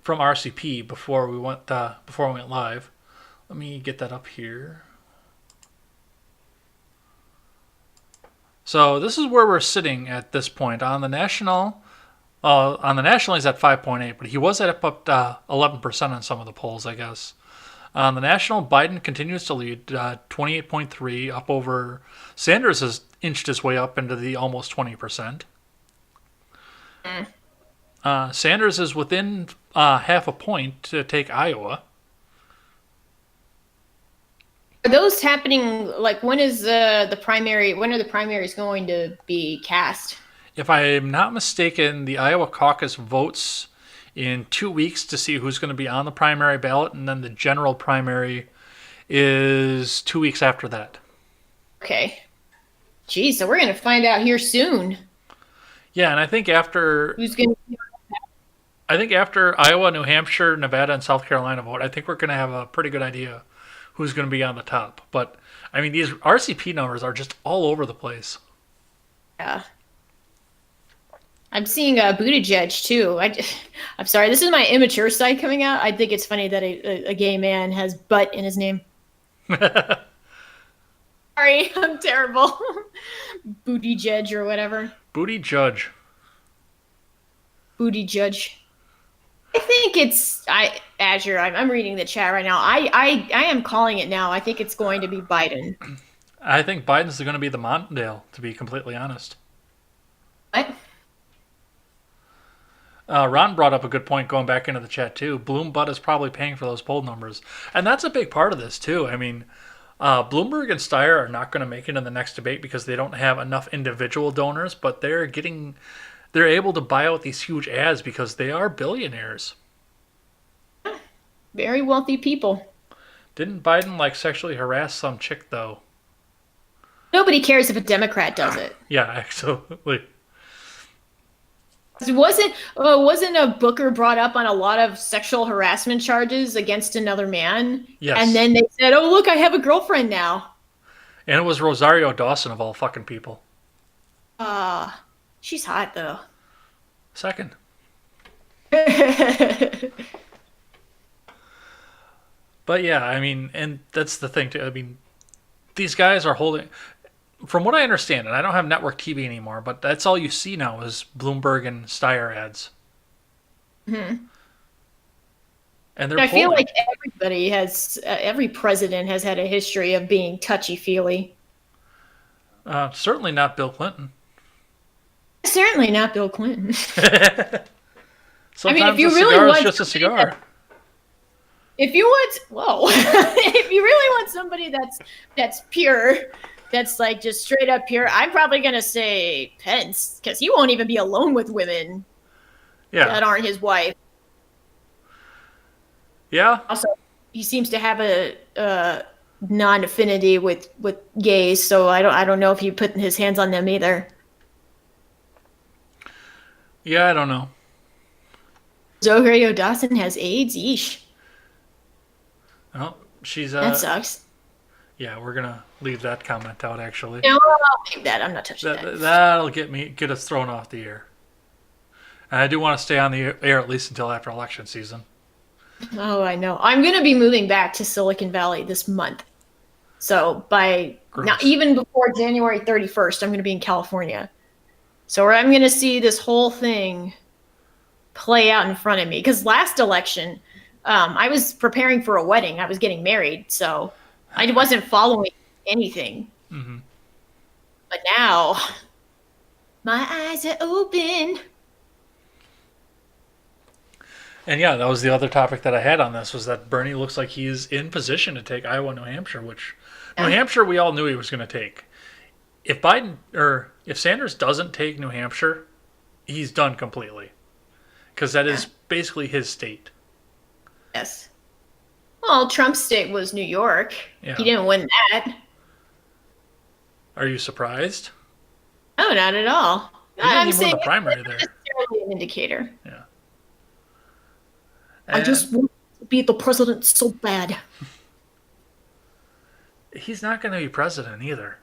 from RCP before we went live. Let me get that up here. So this is where we're sitting at this point on the national. On the national, he's at 5.8, but he was at up 11% on some of the polls, I guess. On the national, Biden continues to lead, 28.3, up over. Sanders has inched his way up into the almost 20%. Sanders is within half a point to take Iowa. Are those happening, like, when is the primary, when are the primaries going to be cast? If I'm not mistaken, the Iowa caucus votes in 2 weeks to see who's going to be on the primary ballot, and then the general primary is 2 weeks after that. Okay. Geez, so we're going to find out here soon. Yeah, and I think after Who's going to after Iowa, New Hampshire, Nevada, and South Carolina vote, I think we're going to have a pretty good idea who's going to be on the top. But I mean, these RCP numbers are just all over the place. Yeah. I'm seeing Buttigieg too. I'm sorry, this is my immature side coming out. I think it's funny that a gay man has butt in his name. Sorry, I'm terrible. Buttigieg or whatever. Booty Judge. Buttigieg. I think it's Azure. I'm reading the chat right now. I am calling it now. I think it's going to be Biden. I think Biden's going to be the Mondale, to be completely honest. What? Ron brought up a good point going back into the chat too. Bloom Butt is probably paying for those poll numbers, and that's a big part of this too. I mean, Bloomberg and Steyer are not going to make it in the next debate because they don't have enough individual donors, but they're able to buy out these huge ads because they are billionaires. Very wealthy people. Didn't Biden like sexually harass some chick though? Nobody cares if a Democrat does it. Yeah, absolutely. Wasn't a Booker brought up on a lot of sexual harassment charges against another man? Yes. And then they said, "Oh, look, I have a girlfriend now." And it was Rosario Dawson of all fucking people. She's hot though. Second. But yeah, I mean, and that's the thing too. I mean, these guys are holding, from what I understand, and I don't have network TV anymore, but that's all you see now is Bloomberg and Steyer ads. Mm-hmm. And they're I feel polling. like every president has had a history of being touchy-feely. Certainly not Bill Clinton. Certainly not Bill Clinton. Sometimes if you a really cigar is want just a cigar. If you want, if you really want somebody that's pure, that's like just straight up pure, I'm probably gonna say Pence because he won't even be alone with women that Yeah. aren't his wife. Yeah. Also, he seems to have a non-affinity with gays, so I don't know if he put his hands on them either. Yeah, I don't know. Rosario Dawson has AIDS. Yeesh, Oh, she's that sucks. yeah, we're gonna leave that comment out actually. No, I'll leave that. I'm not touching that. That'll get us thrown off the air. And I do want to stay on the air at least until after election season. Oh, I know. I'm going to be moving back to Silicon Valley this month. So not even before January 31st, I'm going to be in California. So I'm going to see this whole thing play out in front of me. Because last election, I was preparing for a wedding. I was getting married. So I wasn't following anything. Mm-hmm. But now, my eyes are open. And yeah, that was the other topic that I had on this was that Bernie looks like he's in position to take Iowa, New Hampshire, which New Hampshire we all knew he was going to take. If Sanders doesn't take New Hampshire, he's done completely. Because that is basically his state. Yes. Well, Trump's state was New York. Yeah. He didn't win that. Are you surprised? No, not at all. He didn't I'm even win saying the primary it's there. not necessarily an indicator. Yeah. I just want to be the president so bad. He's not going to be president either.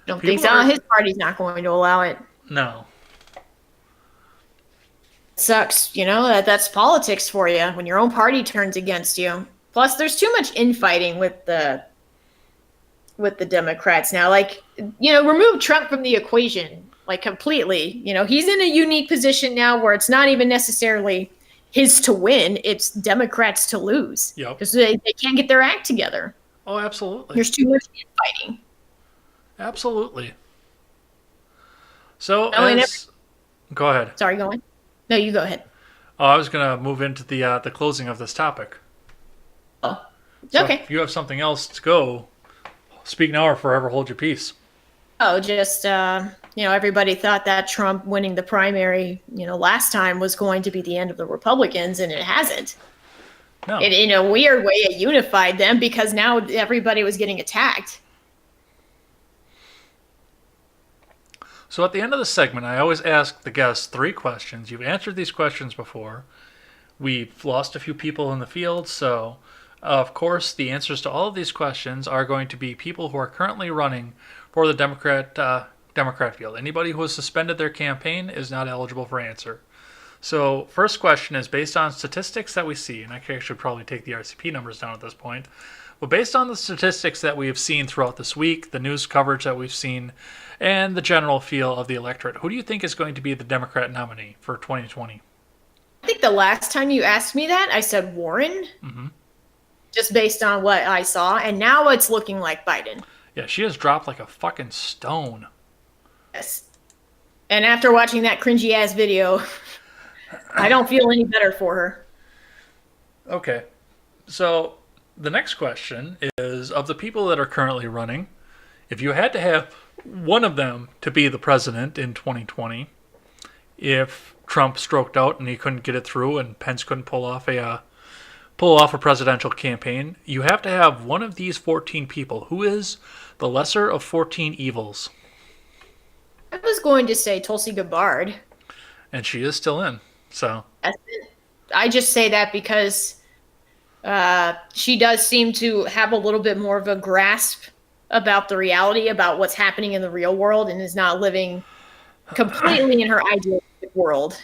Don't think so. His party's not going to allow it. No. It sucks, that's politics for you when your own party turns against you. Plus, there's too much infighting with the Democrats now. Like, remove Trump from the equation, like completely. He's in a unique position now where it's not even necessarily his to win, it's Democrats to lose. Yep. Because they can't get their act together. Oh, absolutely. There's too much infighting. Absolutely. So, go ahead. Sorry, go on. No, you go ahead. Oh, I was going to move into the closing of this topic. Oh, So okay. if you have something else to go, speak now or forever hold your peace. Oh, just, everybody thought that Trump winning the primary, last time was going to be the end of the Republicans, and it hasn't. No. It, in a weird way, it unified them because now everybody was getting attacked. So at the end of the segment, I always ask the guests 3 questions. You've answered these questions before. We've lost a few people in the field, so of course the answers to all of these questions are going to be people who are currently running for the Democrat field. Anybody who has suspended their campaign is not eligible for answer. So first question is based on statistics that we see, and I should probably take the RCP numbers down at this point. But based on the statistics that we have seen throughout this week, the news coverage that we've seen, and the general feel of the electorate, who do you think is going to be the Democrat nominee for 2020? I think the last time you asked me that, I said Warren, just based on what I saw, and now it's looking like Biden. Yeah, she has dropped like a fucking stone. Yes. And after watching that cringy-ass video, I don't feel any better for her. Okay. So the next question is, of the people that are currently running, if you had to have one of them to be the president in 2020, if Trump stroked out and he couldn't get it through and Pence couldn't pull off a presidential campaign, you have to have one of these 14 people. Who is the lesser of 14 evils? I was going to say Tulsi Gabbard. And she is still in. So I just say that because she does seem to have a little bit more of a grasp about the reality, about what's happening in the real world, and is not living completely in her idealistic world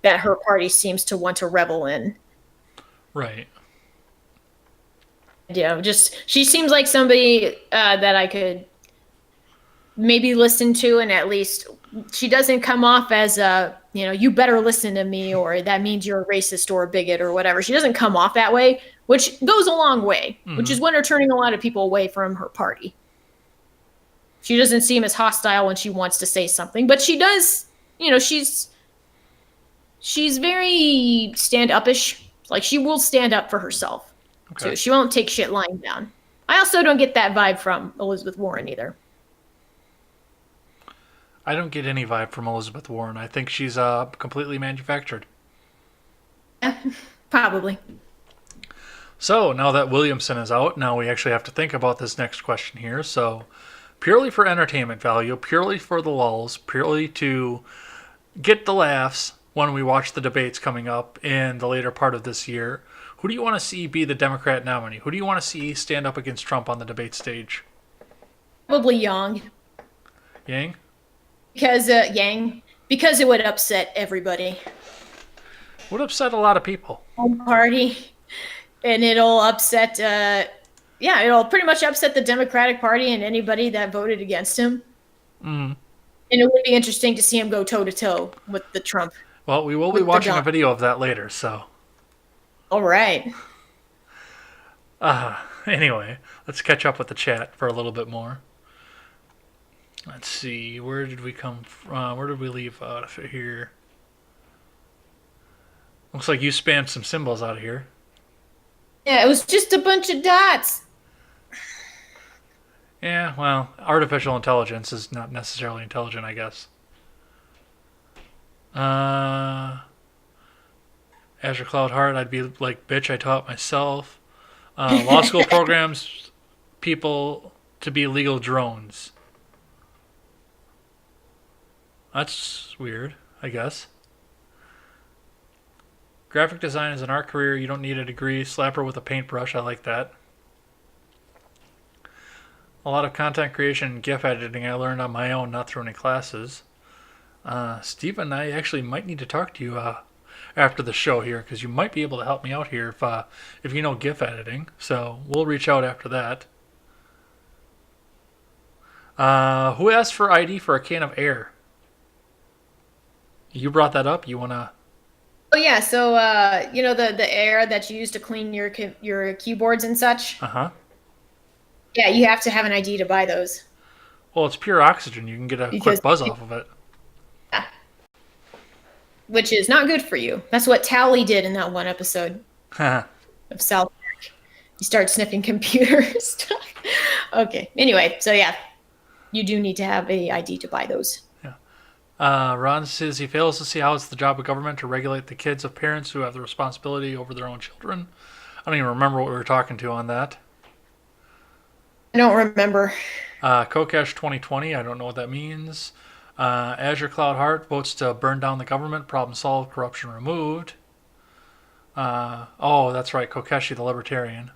that her party seems to want to revel in. right. Yeah, just she seems like somebody that I could maybe listen to, and at least she doesn't come off as a, you better listen to me, or that means you're a racist or a bigot or whatever. She doesn't come off that way, which goes a long way, which is when her turning a lot of people away from her party. She doesn't seem as hostile when she wants to say something, but she does, she's very stand-up-ish. Like, she will stand up for herself. Okay. So she won't take shit lying down. I also don't get that vibe from Elizabeth Warren either. I don't get any vibe from Elizabeth Warren. I think she's completely manufactured. Probably. So now that Williamson is out, now we actually have to think about this next question here. So purely for entertainment value, purely for the lulls, purely to get the laughs when we watch the debates coming up in the later part of this year, who do you want to see be the Democrat nominee? Who do you want to see stand up against Trump on the debate stage? Probably Yang. Yang? Because because it would upset everybody. Would upset a lot of people. Party. And it'll upset it'll pretty much upset the Democratic Party and anybody that voted against him. And it would be interesting to see him go toe-to-toe with the Trump. Well, we will be watching a video of that later, so. All right. Anyway, let's catch up with the chat for a little bit more. Let's see, where did we come from? Where did we leave out of here? Looks like you spammed some symbols out of here. Yeah, it was just a bunch of dots. Yeah, well, artificial intelligence is not necessarily intelligent, I guess. Azure Cloud Heart, I'd be like, bitch, I taught myself. Law school programs people to be legal drones. That's weird, I guess. Graphic design is an art career. You don't need a degree. Slap her with a paintbrush. I like that. A lot of content creation and GIF editing I learned on my own, not through any classes. Stephen, I actually might need to talk to you after the show here, because you might be able to help me out here if you know GIF editing. So we'll reach out after that. Who asked for ID for a can of air? You brought that up. You want to... Oh yeah, so the air that you use to clean your keyboards and such. Yeah, you have to have an ID to buy those. Well, it's pure oxygen. You can get a quick buzz off of it. Yeah. Which is not good for you. That's what Tally did in that one episode of South Park. You start sniffing computer stuff. Okay. Anyway, so yeah, you do need to have a ID to buy those. Ron says he fails to see how it's the job of government to regulate the kids of parents who have the responsibility over their own children. I don't even remember what we were talking to on that. I don't remember. Kokesh 2020, I don't know what that means. Azure Cloud Heart votes to burn down the government, problem solved, corruption removed. Oh, that's right, Kokeshi the Libertarian,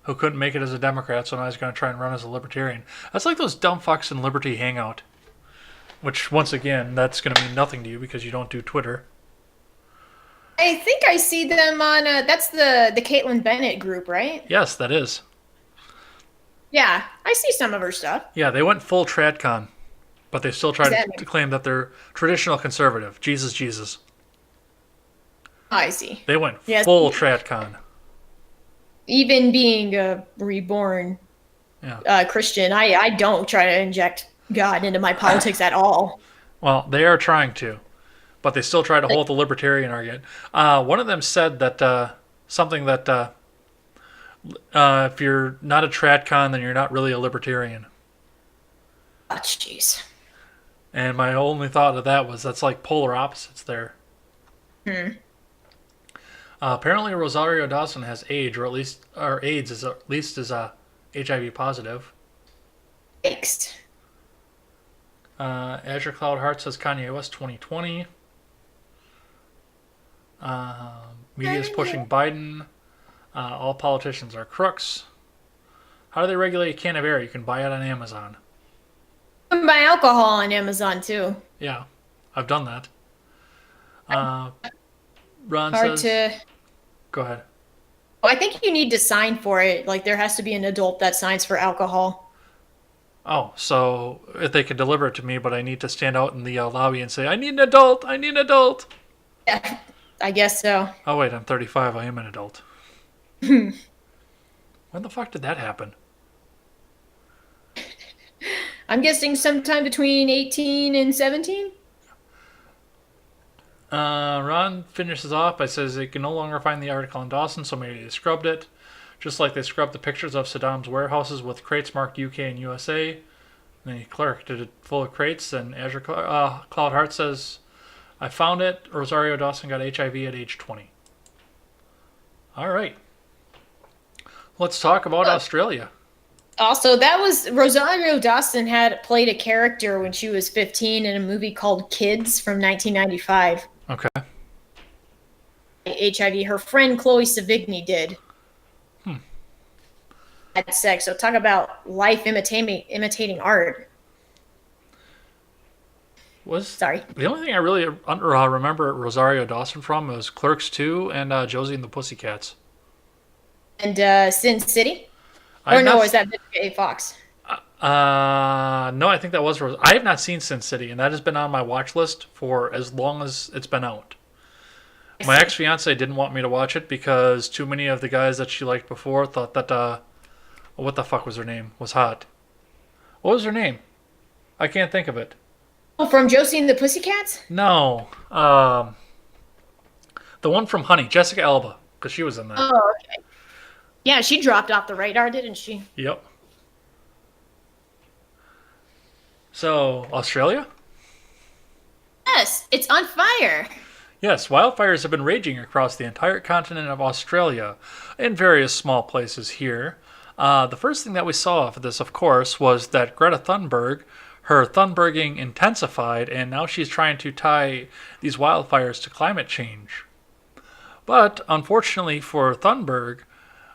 who couldn't make it as a Democrat, so now he's going to try and run as a Libertarian. That's like those dumb fucks in Liberty Hangout. Which, once again, that's going to mean nothing to you because you don't do Twitter. I think I see them on, that's the Caitlin Bennett group, right? Yes, that is. Yeah, I see some of her stuff. Yeah, they went full TradCon, but they still try to claim that they're traditional conservative. Jesus. I see. They went full TradCon. Even being a reborn Christian, I don't try to inject God into my politics at all. Well, they are trying to, but they still try to hold the libertarian argument. One of them said that something that if you're not a tradcon, then you're not really a libertarian. Oh, jeez. And my only thought of that was that's like polar opposites there. Hmm. Apparently, Rosario Dawson has AIDS, or AIDS is at least is HIV positive. Yikes. Azure Cloud Heart says Kanye West 2020. Media is pushing Biden. All politicians are crooks. How do they regulate a can of air? You can buy it on Amazon. You can buy alcohol on Amazon too. Yeah, I've done that. Ron Hard says, to. go ahead. Well, I think you need to sign for it. Like there has to be an adult that signs for alcohol. Oh, so if they could deliver it to me, but I need to stand out in the lobby and say, I need an adult, I need an adult. Yeah, I guess so. Oh, wait, I'm 35, I am an adult. When the fuck did that happen? I'm guessing sometime between 18 and 17. Ron finishes off by says they can no longer find the article on Dawson, so maybe they scrubbed it. Just like they scrubbed the pictures of Saddam's warehouses with crates marked UK and USA. And the clerk did it full of crates, and Azure Cloud Heart says, I found it. Rosario Dawson got HIV at age 20. All right. Let's talk about Australia. Also, that was Rosario Dawson had played a character when she was 15 in a movie called Kids from 1995. Okay. HIV. Her friend Chloe Sevigny did. Had sex. So talk about life imitating art. Sorry. The only thing I really remember Rosario Dawson from was Clerks 2 and Josie and the Pussycats. And Sin City? Or no, is that Vivica A. Fox? No, I think that was I have not seen Sin City, and that has been on my watch list for as long as it's been out. My ex-fiance didn't want me to watch it because too many of the guys that she liked before thought that, what the fuck was her name, was hot. What was her name? I can't think of it. Oh, from Josie and the Pussycats? No. The one from Honey, Jessica Alba, because she was in that. Oh, okay. Yeah, she dropped off the radar, didn't she? Yep. So, Australia? Yes, it's on fire. Yes, wildfires have been raging across the entire continent of Australia in various small places here. The first thing that we saw of this, of course, was that Greta Thunberg, her Thunberging intensified, and now she's trying to tie these wildfires to climate change. But, unfortunately for Thunberg,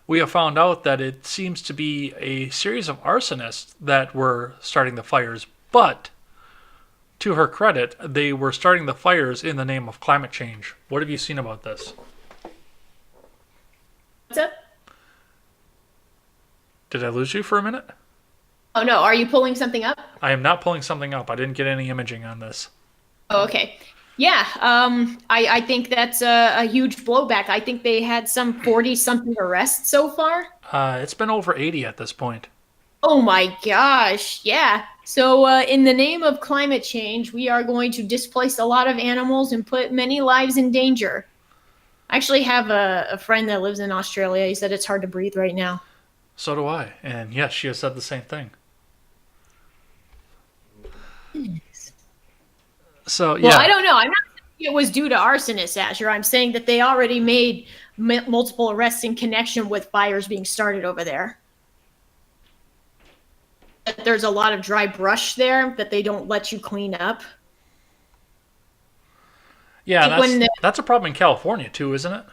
we have found out that it seems to be a series of arsonists that were starting the fires, but to her credit, they were starting the fires in the name of climate change. What have you seen about this? What's up? Did I lose you for a minute? Oh, no. Are you pulling something up? I am not pulling something up. I didn't get any imaging on this. Oh, okay. Yeah, I think that's a huge blowback. I think they had some 40-something arrests so far. It's been over 80 at this point. Oh my gosh, yeah. So in the name of climate change, we are going to displace a lot of animals and put many lives in danger. I actually have a friend that lives in Australia. He said it's hard to breathe right now. So do I. And yes, she has said the same thing. So, yeah. Well, I don't know. I'm not saying it was due to arsonists, Asher. I'm saying that they already made multiple arrests in connection with fires being started over there. That there's a lot of dry brush there that they don't let you clean up. Yeah, Like that's a problem in California too, isn't it?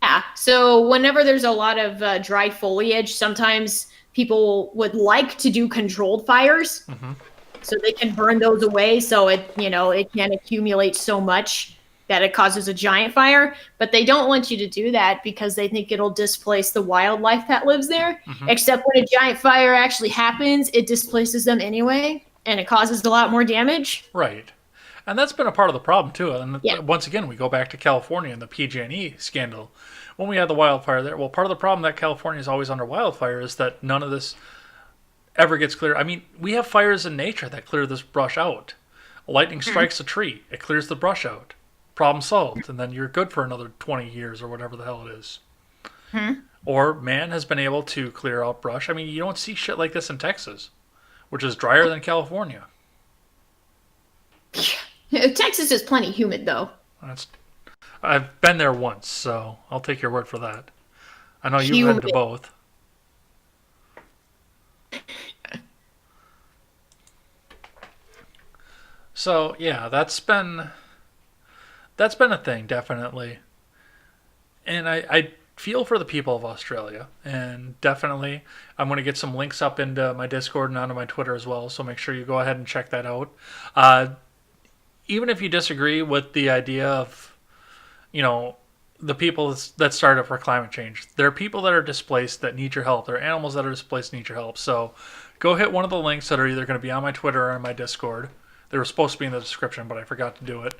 Yeah. So whenever there's a lot of dry foliage, sometimes people would like to do controlled fires. Mm-hmm. So they can burn those away so it can't accumulate so much that it causes a giant fire. But they don't want you to do that because they think it'll displace the wildlife that lives there. Mm-hmm. Except when a giant fire actually happens, it displaces them anyway, and it causes a lot more damage. Right. And that's been a part of the problem too. And Yeah. once again, we go back to California and the PG&E scandal. When we had the wildfire there, well, part of the problem that California is always under wildfire is that none of this ever gets clear. I mean, we have fires in nature that clear this brush out. Lightning strikes a tree, it clears the brush out. Problem solved, and then you're good for another 20 years or whatever the hell it is. Or man has been able to clear out brush. I mean, you don't see shit like this in Texas, which is drier than California. Texas is plenty humid, though. That's, I've been there once, so I'll take your word for that. I know you've been Humid. to both. So yeah, that's been a thing, definitely. And I feel for the people of Australia, and definitely I'm going to get some links up into my Discord and onto my Twitter as well. So make sure you go ahead and check that out. Uh, Even if you disagree with the idea of, the people that started for climate change, there are people that are displaced that need your help. There are animals that are displaced that need your help. So go hit one of the links that are either going to be on my Twitter or on my Discord. They were supposed to be in the description, but I forgot to do it.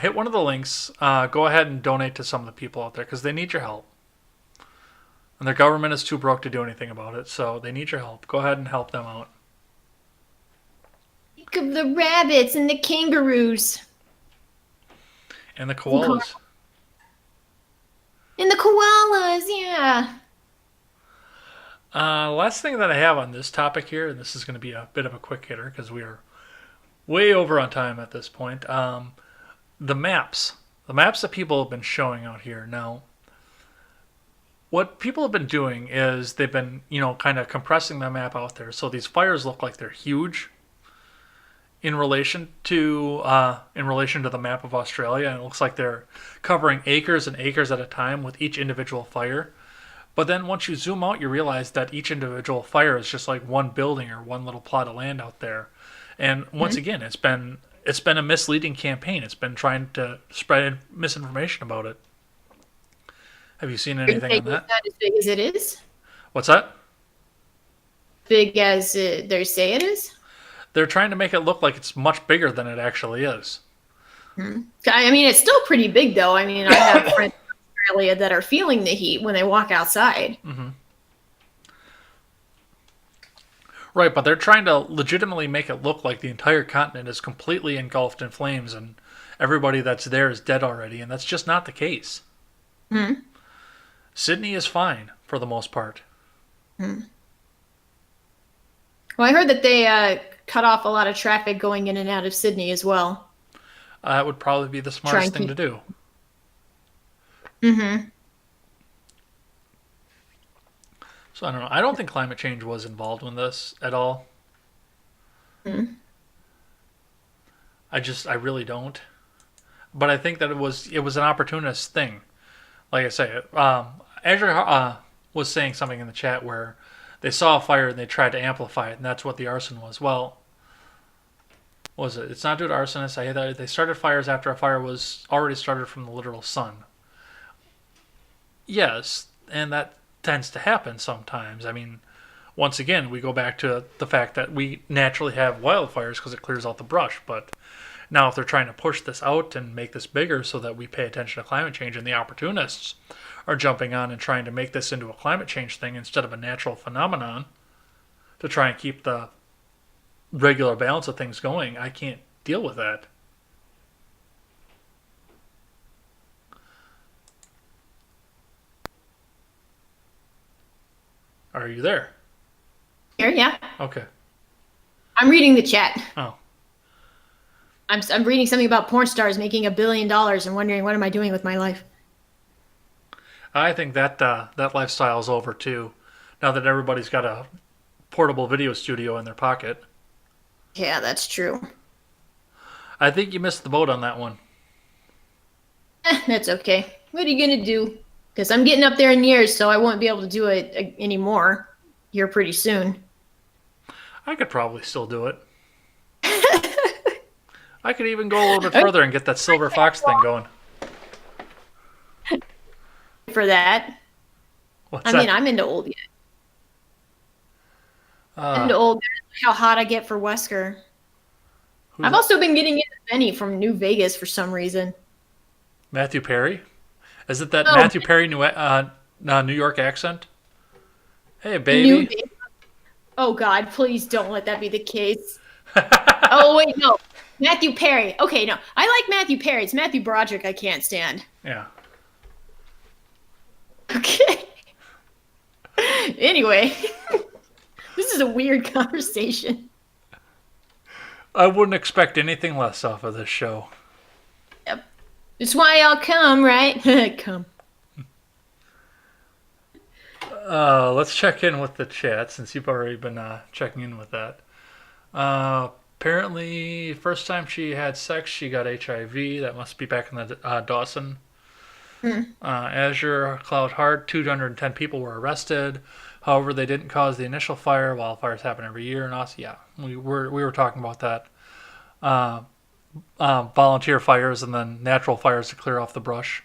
Hit one of the links. Go ahead and donate to some of the people out there because they need your help. And their government is too broke to do anything about it, so they need your help. Go ahead and help them out. Think of the rabbits and the kangaroos. And the koalas. And the koalas, yeah. Last thing that I have on this topic here, and this is going to be a bit of a quick hitter because we are way over on time at this point. The maps that people have been showing out here now. What people have been doing is they've been, kind of compressing the map out there, so these fires look like they're huge in relation to the map of Australia, and it looks like they're covering acres and acres at a time with each individual fire. But then once you zoom out, you realize that each individual fire is just like one building or one little plot of land out there. And once again, it's been a misleading campaign. It's been trying to spread misinformation about it. Have you seen anything on that? Not as big as it is. What's that? Big as they say it is. They're trying to make it look like it's much bigger than it actually is. I mean, it's still pretty big, though. I mean, I have friends in Australia that are feeling the heat when they walk outside. Mm-hmm. Right, but they're trying to legitimately make it look like the entire continent is completely engulfed in flames and everybody that's there is dead already, and that's just not the case. Sydney is fine for the most part. Well, I heard that they cut off a lot of traffic going in and out of Sydney as well. That would probably be the smartest thing to do. So I don't know. I don't think climate change was involved in this at all. I really don't. But I think that it was an opportunist thing. Like I say, Azure was saying something in the chat where they saw a fire and they tried to amplify it, and that's what the arson was. Well, what was it? It's not due to arsonists. I hear that they started fires after a fire was already started from the literal sun. Yes, and that tends to happen sometimes. I mean, once again, we go back to the fact that we naturally have wildfires because it clears out the brush. But now if they're trying to push this out and make this bigger so that we pay attention to climate change, and the opportunists are jumping on and trying to make this into a climate change thing instead of a natural phenomenon to try and keep the regular balance of things going, I can't deal with that. Are you there? Here, yeah. Okay. I'm reading the chat. Oh. I'm reading something about porn stars making $1 billion and wondering what am I doing with my life. I think that lifestyle is over too. Now that everybody's got a portable video studio in their pocket. Yeah, that's true. I think you missed the boat on that one. That's okay. What are you gonna do? Because I'm getting up there in years, so I won't be able to do it anymore here pretty soon. I could probably still do it. I could even go a little bit further and get that silver fox thing going. For that. What's I that? mean, I'm into old yet. Into old. How hot I get for Wesker. I've also been getting into Benny from New Vegas for some reason. Matthew Perry? Is it that Oh. Matthew Perry New York accent? Hey, baby. Oh, God, please don't let that be the case. Oh, wait, no. Matthew Perry. Okay, no. I like Matthew Perry. It's Matthew Broderick I can't stand. Yeah. Okay. Anyway, this is a weird conversation. I wouldn't expect anything less off of this show. Yep. It's why y'all come, right? Come. Let's check in with the chat since you've already been checking in with that. Apparently, first time she had sex, she got HIV. That must be back in the Dawson. Azure Cloud Heart, 210 people were arrested. However, they didn't cause the initial fire. Wildfires happen every year in us. Yeah, we were talking about that. Volunteer fires and then natural fires to clear off the brush.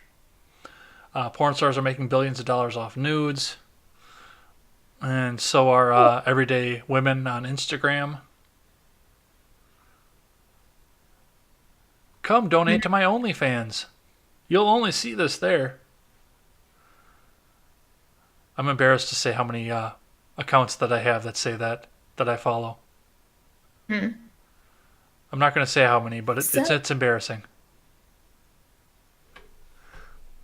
Porn stars are making billions of dollars off nudes. And so are everyday women on Instagram. Come donate to my OnlyFans. You'll only see this there. I'm embarrassed to say how many accounts that I have that say that I follow. I'm not going to say how many, but it's embarrassing.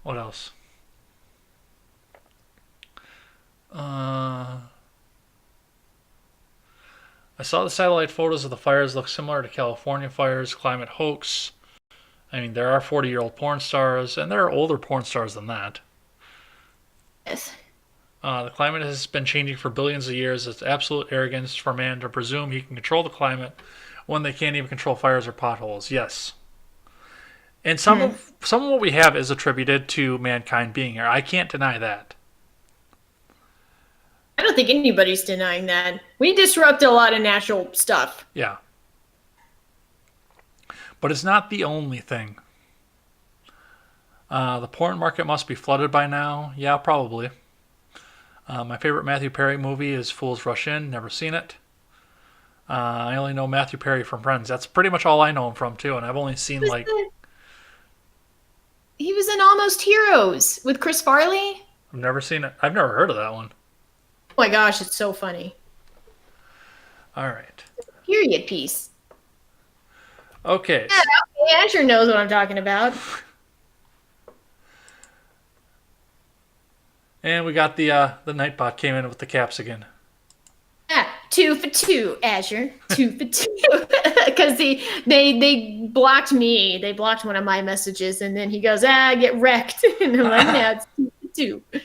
What else? I saw the satellite photos of the fires look similar to California fires, climate hoax. I mean, there are 40-year-old porn stars, and there are older porn stars than that. Yes. The climate has been changing for billions of years. It's absolute arrogance for man to presume he can control the climate when they can't even control fires or potholes. Yes. And some of what we have is attributed to mankind being here. I can't deny that. I don't think anybody's denying that. We disrupt a lot of natural stuff. Yeah. But it's not the only thing. The porn market must be flooded by now. Yeah, probably. My favorite Matthew Perry movie is Fools Rush In. Never seen it. I only know Matthew Perry from Friends. That's pretty much all I know him from, too. And I've only seen, He was in Almost Heroes with Chris Farley. I've never seen it. I've never heard of that one. Oh my gosh, it's so funny. All right. Period piece. Okay. Yeah, okay, Azure knows what I'm talking about. And we got the Nightbot came in with the caps again. Yeah, 2 for 2, Azure. 2 for 2. Because they blocked me. They blocked one of my messages, and then he goes, get wrecked. And I'm like, yeah, it's 2 for 2.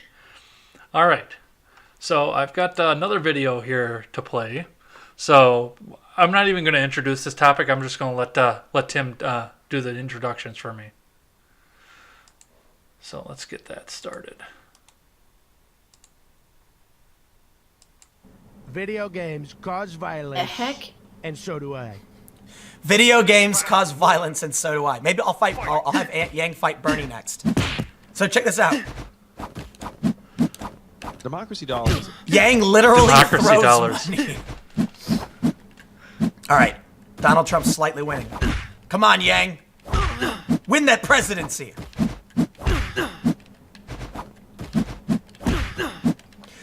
All right. So I've got another video here to play. So I'm not even going to introduce this topic. I'm just going to let Tim do the introductions for me. So let's get that started. Video games cause violence. The heck? And so do I. Video games cause violence, and so do I. Maybe I'll have Yang fight Bernie next. So check this out. Democracy dollars. Yang literally Democracy throws dollars. money. All right, Donald Trump's slightly winning. Come on, Yang. Win that presidency.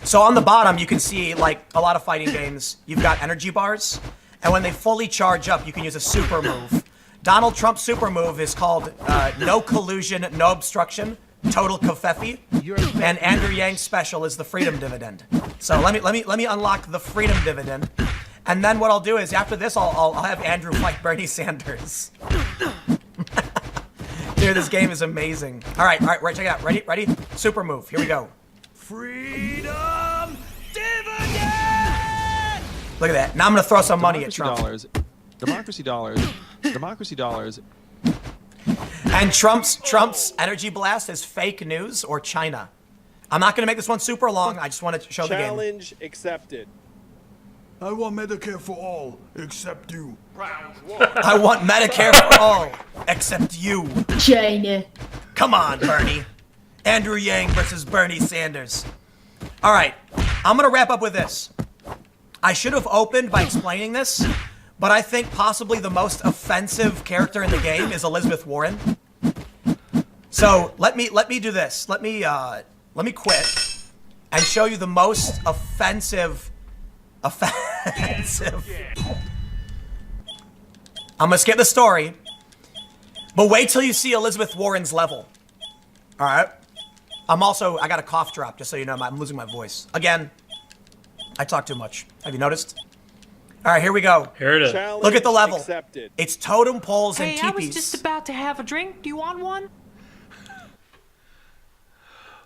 So on the bottom, you can see, like a lot of fighting games, you've got energy bars. And when they fully charge up, you can use a super move. Donald Trump's super move is called No Collusion, No Obstruction, Total Kofefi. And Andrew Yang's special is the Freedom Dividend. So let me unlock the Freedom Dividend. And then what I'll do is after this, I'll have Andrew fight Bernie Sanders. Dude, this game is amazing. All right, check it out. Ready? Super move. Here we go. Freedom Dividend! Look at that. Now I'm going to throw some money at Trump. Democracy dollars. Democracy dollars. And Trump's energy blast is fake news or China. I'm not going to make this one super long. I just want to show the game. Challenge accepted. I want Medicare for all, except you. I want Medicare for all, except you. China. Come on, Bernie. Andrew Yang versus Bernie Sanders. All right, I'm going to wrap up with this. I should have opened by explaining this, but I think possibly the most offensive character in the game is Elizabeth Warren. So let me do this. Let me quit and show you the most offensive. I'm gonna skip the story, but wait till you see Elizabeth Warren's level. All right. I got a cough drop, just so you know. I'm losing my voice again. I talk too much. Have you noticed? All right, here we go. Here it is. Look at the level. Accepted. It's totem poles and Hey, teepees. I was just about to have a drink. Do you want one?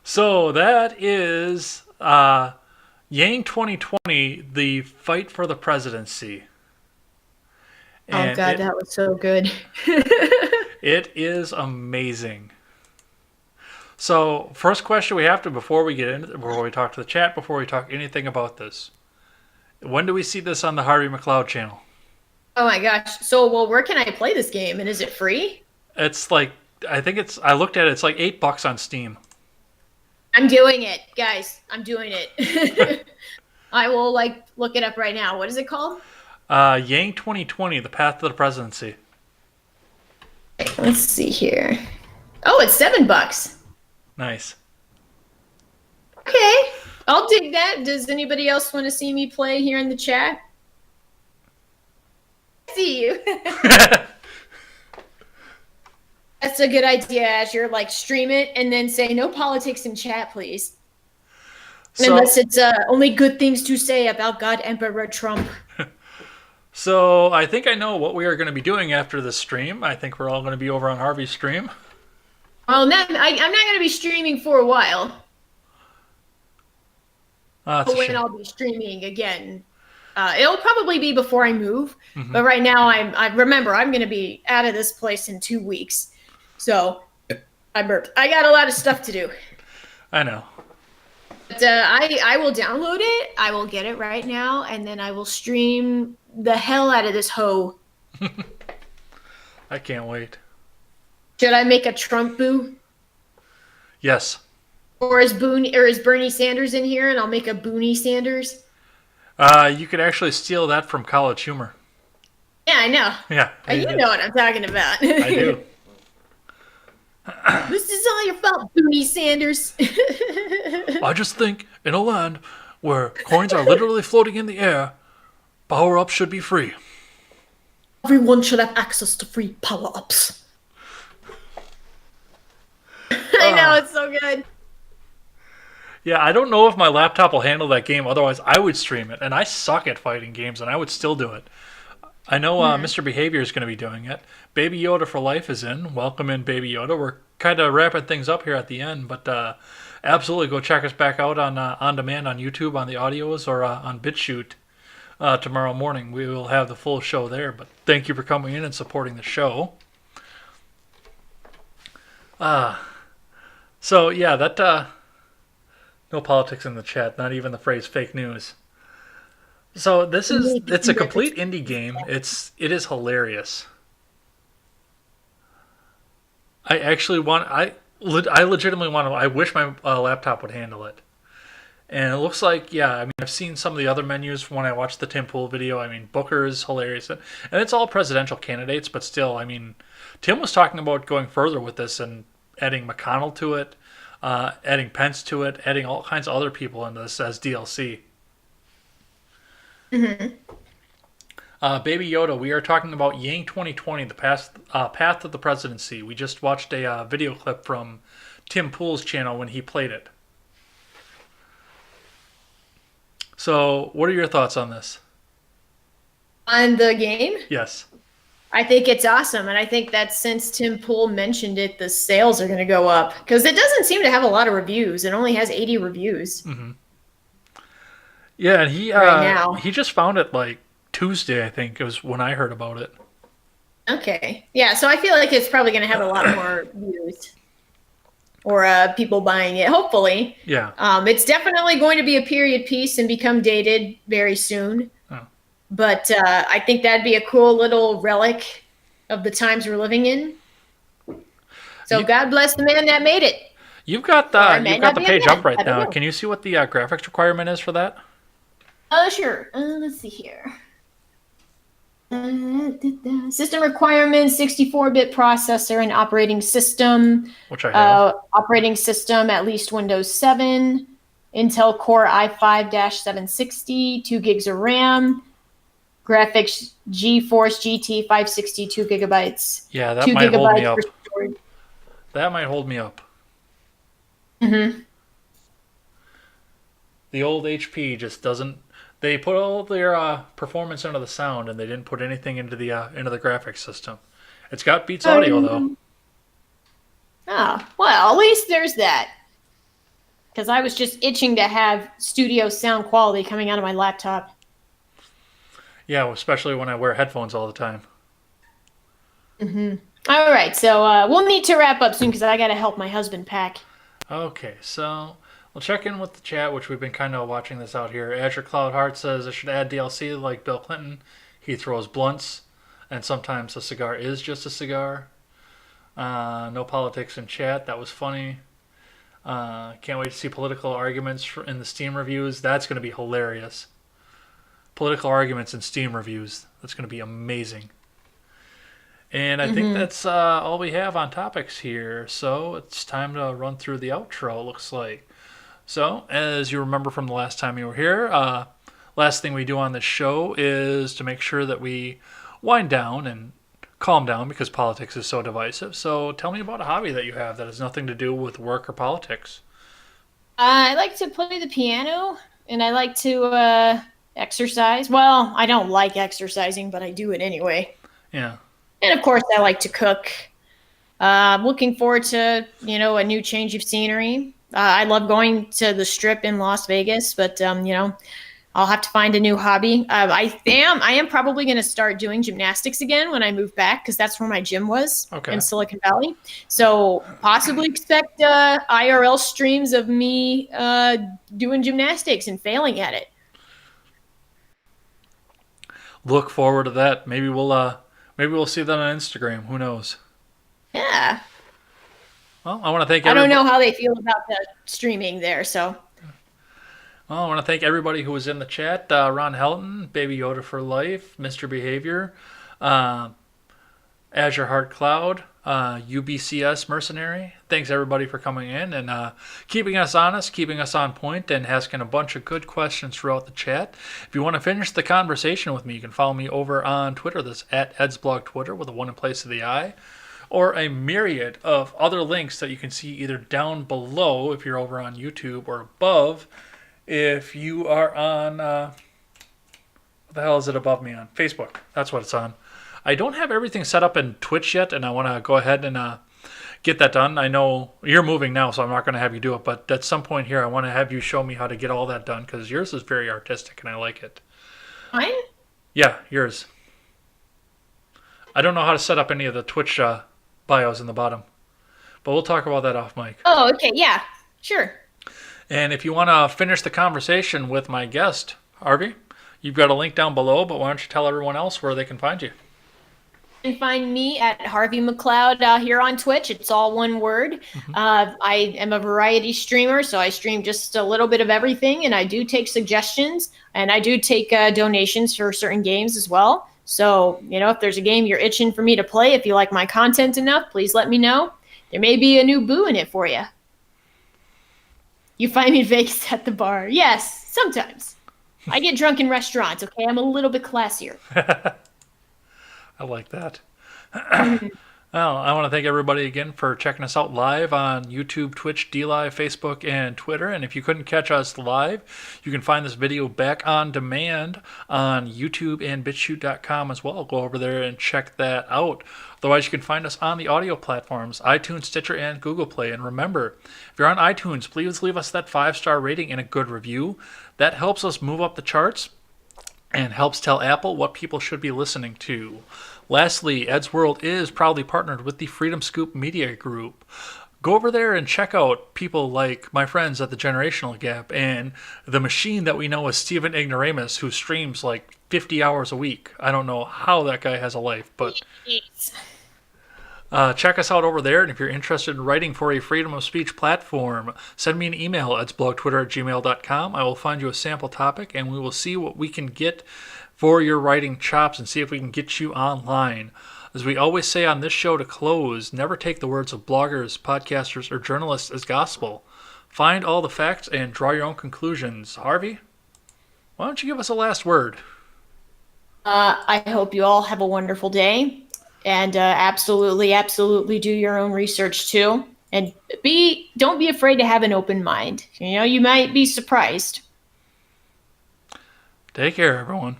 So that is Yang 2020, the fight for the presidency. Oh God, that was so good. It is amazing. So, first question we have to, before we talk to the chat, before we talk anything about this, when do we see this on the Harvey McCloud channel? Oh my gosh. So, well, where can I play this game? And is it free? It's like, I looked at it, it's like $8 on Steam. I'm doing it, guys. I'm doing it. I will look it up right now. What is it called? Yang 2020, the path to the presidency. Let's see here. Oh, it's $7. Nice. Okay, I'll dig that. Does anybody else want to see me play here in the chat? I see you. That's a good idea, Azure. Stream it and then say no politics in chat, please. Unless it's only good things to say about God Emperor Trump. So I think I know what we are going to be doing after this stream. I think we're all going to be over on Harvey's stream. Well, I'm not going to be streaming for a while. But when I'll be streaming again, it'll probably be before I move. Mm-hmm. But right now, remember, I'm going to be out of this place in 2 weeks. So I burped. I got a lot of stuff to do. I know. But I will download it. I will get it right now, and then I will stream the hell out of this hoe. I can't wait. Should I make a Trump boo? Yes. Or is Bernie Sanders in here, and I'll make a Booney Sanders? You could actually steal that from College Humor. Yeah, I know. Yeah. You know what I'm talking about. I do. This is all your fault, Booney Sanders. I just think in a land where coins are literally floating in the air, power-ups should be free. Everyone should have access to free power-ups. I know, it's so good. Yeah, I don't know if my laptop will handle that game. Otherwise, I would stream it. And I suck at fighting games, and I would still do it. I know Mr. Behavior is going to be doing it. Baby Yoda for Life is in. Welcome in, Baby Yoda. We're kind of wrapping things up here at the end, but absolutely go check us back out on demand on YouTube, on the audios, or on BitChute tomorrow morning. We will have the full show there, but thank you for coming in and supporting the show. So, yeah, that... no politics in the chat, not even the phrase fake news. So it's a complete indie game. It is hilarious. I legitimately want to, I wish my laptop would handle it. And it looks like, yeah, I mean, I've seen some of the other menus when I watched the Tim Pool video. I mean, Booker is hilarious. And it's all presidential candidates, but still, I mean, Tim was talking about going further with this and adding McConnell to it, adding Pence to it, adding all kinds of other people in this as DLC. Mm-hmm. Baby Yoda, we are talking about Yang 2020, the path to the presidency. We just watched a video clip from Tim Pool's channel when he played it. So, what are your thoughts on this? On the game? Yes. I think it's awesome, and I think that since Tim Pool mentioned it, the sales are going to go up because it doesn't seem to have a lot of reviews. It only has 80 reviews. Mm-hmm. Yeah, and he just found it like Tuesday, I think, was when I heard about it. Okay, yeah, so I feel like it's probably going to have a lot more views or people buying it. Hopefully, yeah. It's definitely going to be a period piece and become dated very soon. But I think that'd be a cool little relic of the times we're living in. So God bless the man that made it. You've got the page up right now. Can you see what the graphics requirement is for that? Oh, sure. Let's see here. System requirements, 64-bit processor and operating system. Which I have. Operating system, at least Windows 7. Intel Core i5-760, 2 gigs of RAM. Graphics GeForce GT 562 gigabytes. Yeah, that might hold me up. That might hold me up. Mm-hmm. The old HP just doesn't They put all their performance into the sound, and they didn't put anything into the graphics system. It's got Beats audio though. Oh, well, at least there's that. Because I was just itching to have studio sound quality coming out of my laptop. Yeah, especially when I wear headphones all the time. All right, so we'll need to wrap up soon because I got to help my husband pack. Okay, so we'll check in with the chat, which we've been kind of watching this out here. Azure Cloud Heart says I should add DLC like Bill Clinton. He throws blunts, and sometimes a cigar is just a cigar. No politics in chat. That was funny. Can't wait to see political arguments in the Steam reviews. That's going to be hilarious. Political arguments in Steam reviews. That's going to be amazing. And I think that's all we have on topics here. So it's time to run through the outro, it looks like. So, as you remember from the last time you were here, last thing we do on this show is to make sure that we wind down and calm down because politics is so divisive. So tell me about a hobby that you have that has nothing to do with work or politics. I like to play the piano, and I like to exercise. Well, I don't like exercising, but I do it anyway. Yeah. And of course, I like to cook. I'm looking forward to, a new change of scenery. I love going to the Strip in Las Vegas, but, I'll have to find a new hobby. I am probably going to start doing gymnastics again when I move back because that's where my gym was in Silicon Valley. So possibly expect IRL streams of me doing gymnastics and failing at it. Look forward to that. Maybe we'll see that on Instagram. Who knows? Yeah. Well, I want to thank I don't know how they feel about the streaming there, so. Well, I want to thank everybody who was in the chat. Ron Helton, Baby Yoda for Life, Mr. Behavior, Azure Heart Cloud, UBCS Mercenary. Thanks everybody for coming in and keeping us honest, keeping us on point, and asking a bunch of good questions throughout the chat. If you want to finish the conversation with me, you can follow me over on Twitter. That's at EdsBlog Twitter with a 1 in place of the I. Or a myriad of other links that you can see either down below if you're over on YouTube or above if you are on, what the hell is it above me on? Facebook. That's what it's on. I don't have everything set up in Twitch yet, and I want to go ahead and get that done. I know you're moving now, so I'm not going to have you do it, but at some point here, I want to have you show me how to get all that done, because yours is very artistic, and I like it. Mine? Yeah, yours. I don't know how to set up any of the Twitch bios in the bottom, but we'll talk about that off mic. Oh, okay, yeah, sure. And if you want to finish the conversation with my guest, Harvey, you've got a link down below, but why don't you tell everyone else where they can find you? You can find me at Harvey McCloud here on Twitch. It's all one word. I am a variety streamer, so I stream just a little bit of everything, and I do take suggestions, and I do take donations for certain games as well. So, if there's a game you're itching for me to play, if you like my content enough, please let me know. There may be a new boo in it for you. You find me in Vegas at the bar. Yes, sometimes. I get drunk in restaurants, okay? I'm a little bit classier. I like that. Well, I want to thank everybody again for checking us out live on YouTube, Twitch, DLive, Facebook, and Twitter. And if you couldn't catch us live, you can find this video back on demand on YouTube and BitChute.com as well. Go over there and check that out. Otherwise, you can find us on the audio platforms, iTunes, Stitcher, and Google Play. And remember, if you're on iTunes, please leave us that 5-star rating and a good review. That helps us move up the charts and helps tell Apple what people should be listening to. Lastly, Ed's World is proudly partnered with the Freedom Scoop Media Group. Go over there and check out people like my friends at the Generational Gap and the machine that we know as Steven Ignoramus, who streams like 50 hours a week. I don't know how that guy has a life, but check us out over there. And if you're interested in writing for a freedom of speech platform, send me an email at edsblogtwitter@gmail.com. I will find you a sample topic, and we will see what we can get for your writing chops and see if we can get you online. As we always say on this show to close, never take the words of bloggers, podcasters, or journalists as gospel. Find all the facts and draw your own conclusions. Harvey, why don't you give us a last word? I hope you all have a wonderful day. And absolutely do your own research too. And don't be afraid to have an open mind. You might be surprised. Take care, everyone.